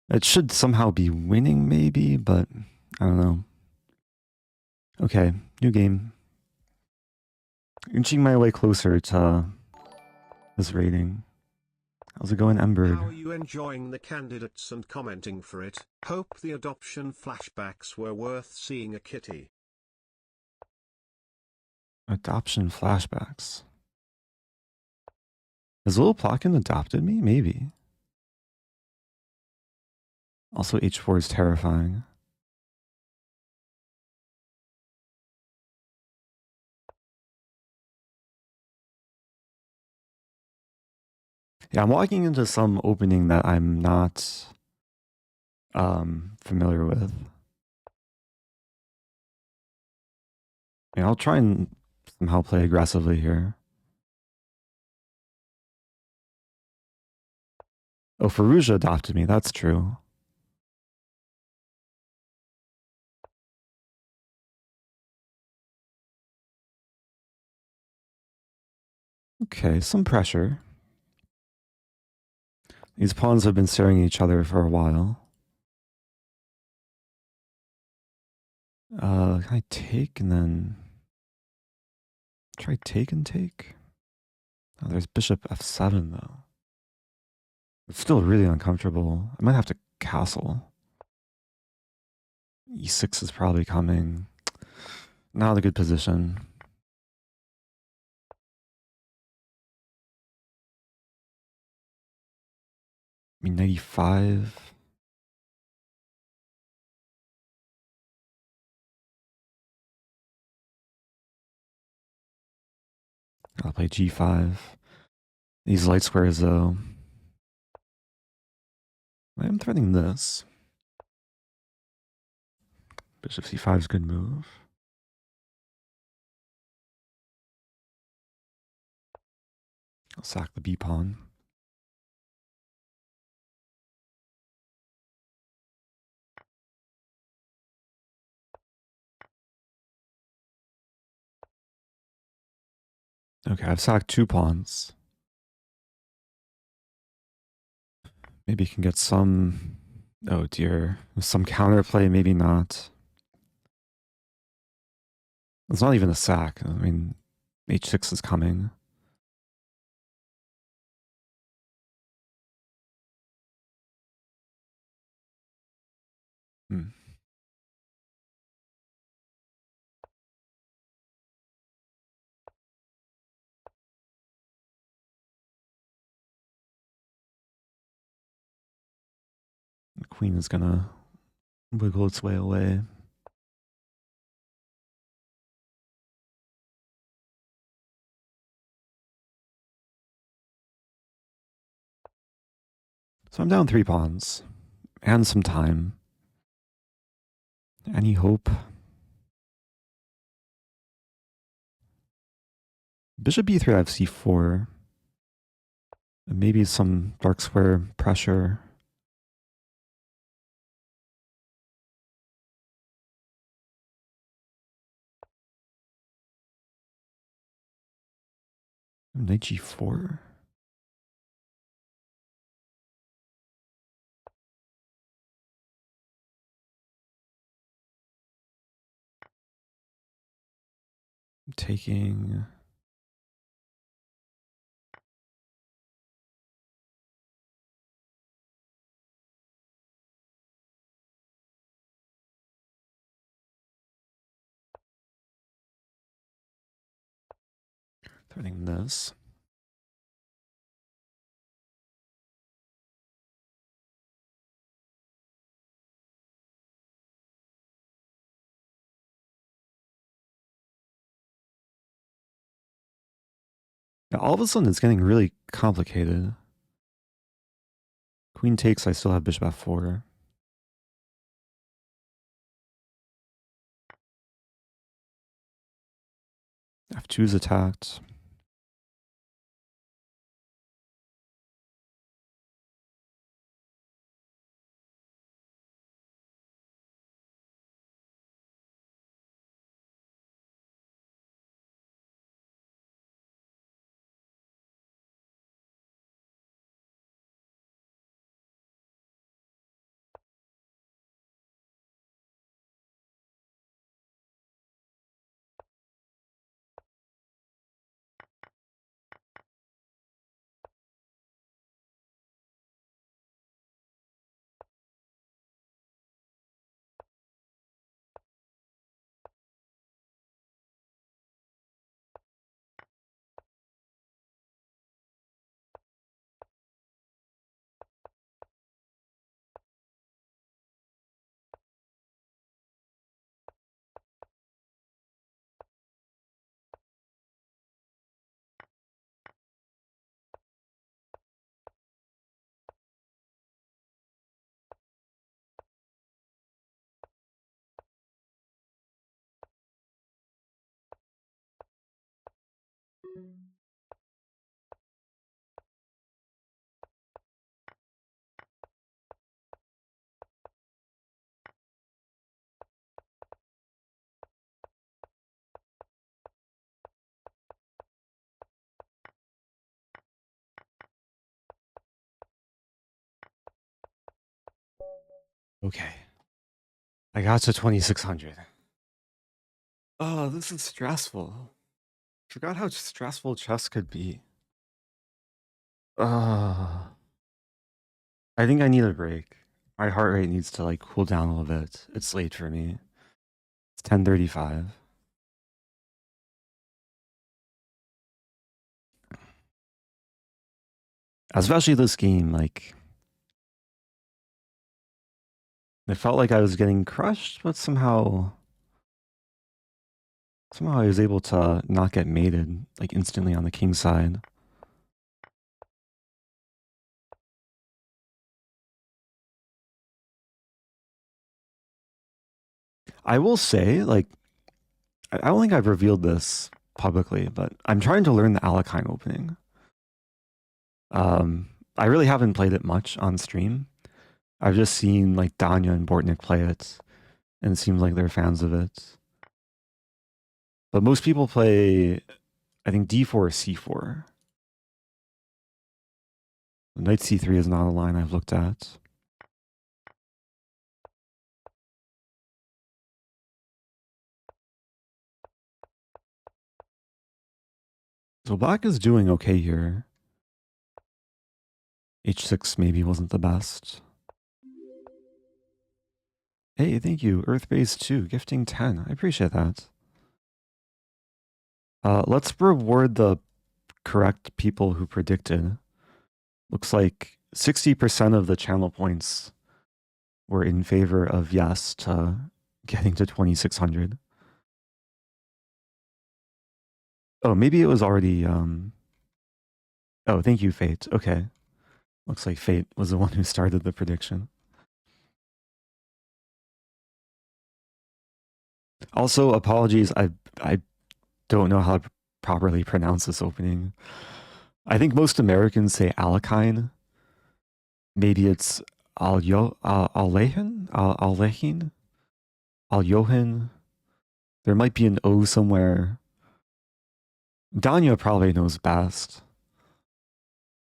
It should somehow be winning, maybe, but I don't know. Okay, new game. Inching my way closer to this rating. How's it going, Ember? How are you enjoying the candidates and commenting for it? Hope the adoption flashbacks were worth seeing a kitty. Adoption flashbacks. Has littleplotkin adopted me? Maybe. Also, H4 is terrifying. Yeah, I'm walking into some opening that I'm not familiar with. Yeah, I'll try and somehow play aggressively here. Oh, Farouja adopted me. That's true. Okay, some pressure. These pawns have been staring at each other for a while. Can I take and then try take and take? Oh, there's bishop f7 though. It's still really uncomfortable. I might have to castle. E6 is probably coming. Not a good position. I mean, 95. I'll play g5. These light squares though. I am threatening this. Bishop c5 is a good move. I'll sack the b pawn. Okay, I've sacked 2 pawns. Maybe you can get some... Oh dear. Some counterplay, maybe not. It's not even a sack. I mean, h6 is coming. Hmm. The queen is gonna wiggle its way away. So I'm down 3 pawns. And some time. Any hope? Bishop b3, I have c4. Maybe some dark square pressure. Knight g4. I'm taking... Threatening this. Now, all of a sudden, it's getting really complicated. Queen takes, I still have bishop f4. f2 is attacked. Okay. I got to 2600. Oh, this is stressful. Forgot how stressful chess could be. I think I need a break. My heart rate needs to like cool down a little bit. It's late for me. It's 10:35. Especially this game, like it felt like I was getting crushed, but somehow I was able to not get mated like instantly on the king side. I will say, like, I don't think I've revealed this publicly, but I'm trying to learn the Alekhine opening. I really haven't played it much on stream. I've just seen like Danya and Bortnik play it, and it seems like they're fans of it. But most people play, I think, d4 or c4. Knight c3 is not a line I've looked at. So black is doing okay here. h6 maybe wasn't the best. Hey, thank you, Earthbase2, gifting 10. I appreciate that. Let's reward the correct people who predicted. Looks like 60% of the channel points were in favor of yes to getting to 2600. Oh, maybe it was already... Oh, thank you, Fate. Okay. Looks like Fate was the one who started the prediction. Also, apologies, I don't know how to properly pronounce this opening. I think most Americans say Alekhine. Maybe it's Alekhine? Aljohin? There might be an O somewhere. Danya probably knows best.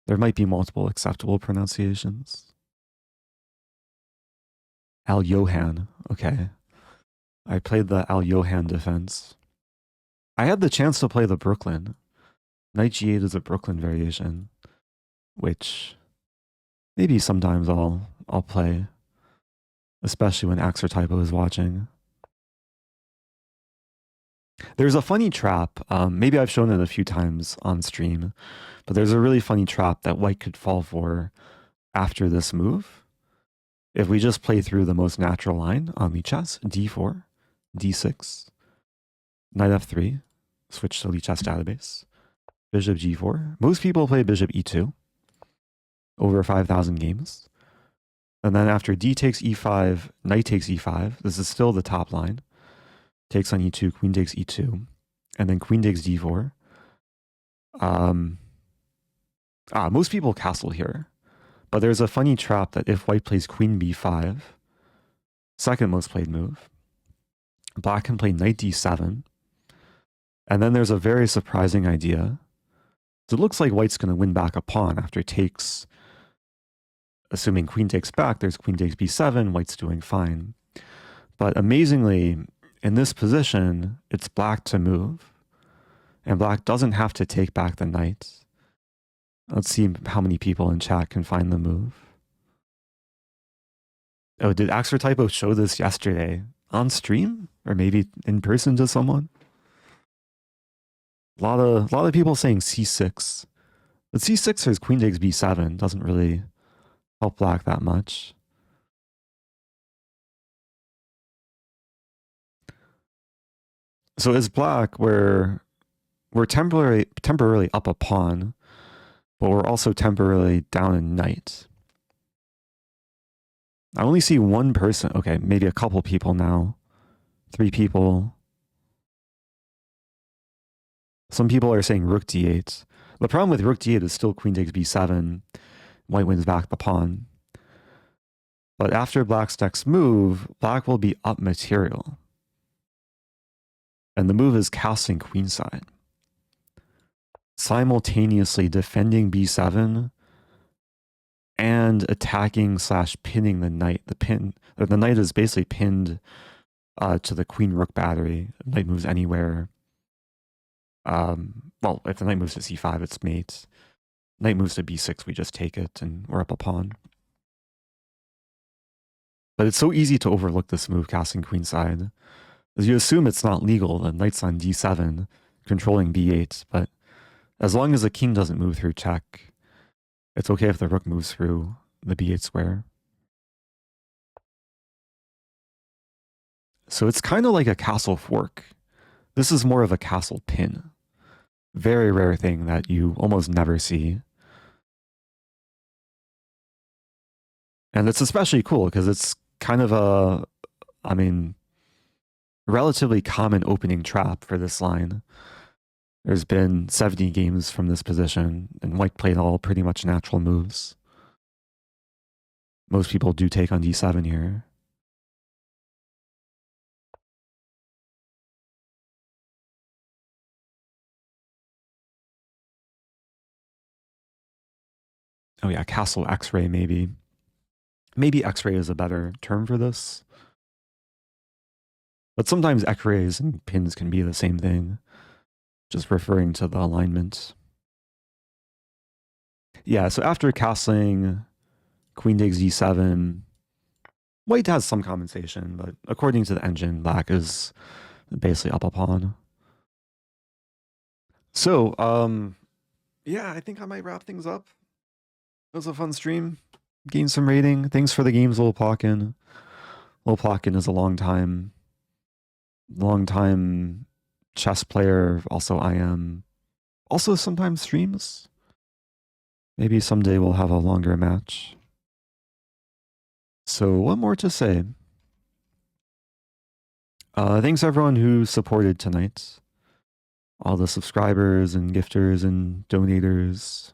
There might be multiple acceptable pronunciations. Al-Johan, okay. I played the Al-Johan Defense. I had the chance to play the Brooklyn. Knight G8 is a Brooklyn variation, which maybe sometimes I'll play, especially when Axer Typo is watching. There's a funny trap, maybe I've shown it a few times on stream, but there's a really funny trap that white could fall for after this move. If we just play through the most natural line on Lichess, d4, d6, knight f3, switch to Lichess database, bishop g4. Most people play bishop e2, over 5,000 games. And then after d takes e5, knight takes e5, this is still the top line, takes on e2, queen takes e2, and then queen takes d4. Most people castle here. But there's a funny trap that if white plays queen b5, second most played move, black can play knight d7, and then there's a very surprising idea. So it looks like white's going to win back a pawn after takes, assuming queen takes back, there's queen takes b7, white's doing fine. But amazingly, in this position, it's black to move, and black doesn't have to take back the knight. Let's see how many people in chat can find the move. Oh, did Axer Typo show this yesterday on stream? Or maybe in person to someone? A lot of people saying c6. But c6 has queen takes b7. Doesn't really help black that much. So as black, we're temporarily up a pawn, but we're also temporarily down a knight. I only see one person. Okay, maybe a couple people now. 3 people. Some people are saying rook d8. The problem with rook d8 is still queen takes b7. White wins back the pawn. But after black's next move, black will be up material. And the move is casting queenside, simultaneously defending b7 and attacking / pinning the knight. The knight is basically pinned to the queen rook battery. The knight moves anywhere. Well, if the knight moves to c5, it's mate. Knight moves to b6, we just take it, and we're up a pawn. But it's so easy to overlook this move, casting queenside. As you assume it's not legal, the knight's on d7, controlling b8, but as long as the king doesn't move through check, it's okay if the rook moves through the b8 square. So it's kind of like a castle fork. This is more of a castle pin. Very rare thing that you almost never see. And it's especially cool because it's kind of a, relatively common opening trap for this line. There's been 70 games from this position, and white played all pretty much natural moves. Most people do take on d7 here. Oh yeah, castle x-ray maybe. Maybe x-ray is a better term for this. But sometimes x-rays and pins can be the same thing, just referring to the alignment. Yeah, so after castling queen takes d7, white has some compensation, but according to the engine, black is basically up a pawn. So, yeah, I think I might wrap things up. It was a fun stream. Gained some rating. Thanks for the games, littleplotkin. Littleplotkin is a long time chess player. Also, I am. Also, sometimes streams. Maybe someday we'll have a longer match. So, what more to say? Thanks everyone who supported tonight. All the subscribers and gifters and donors.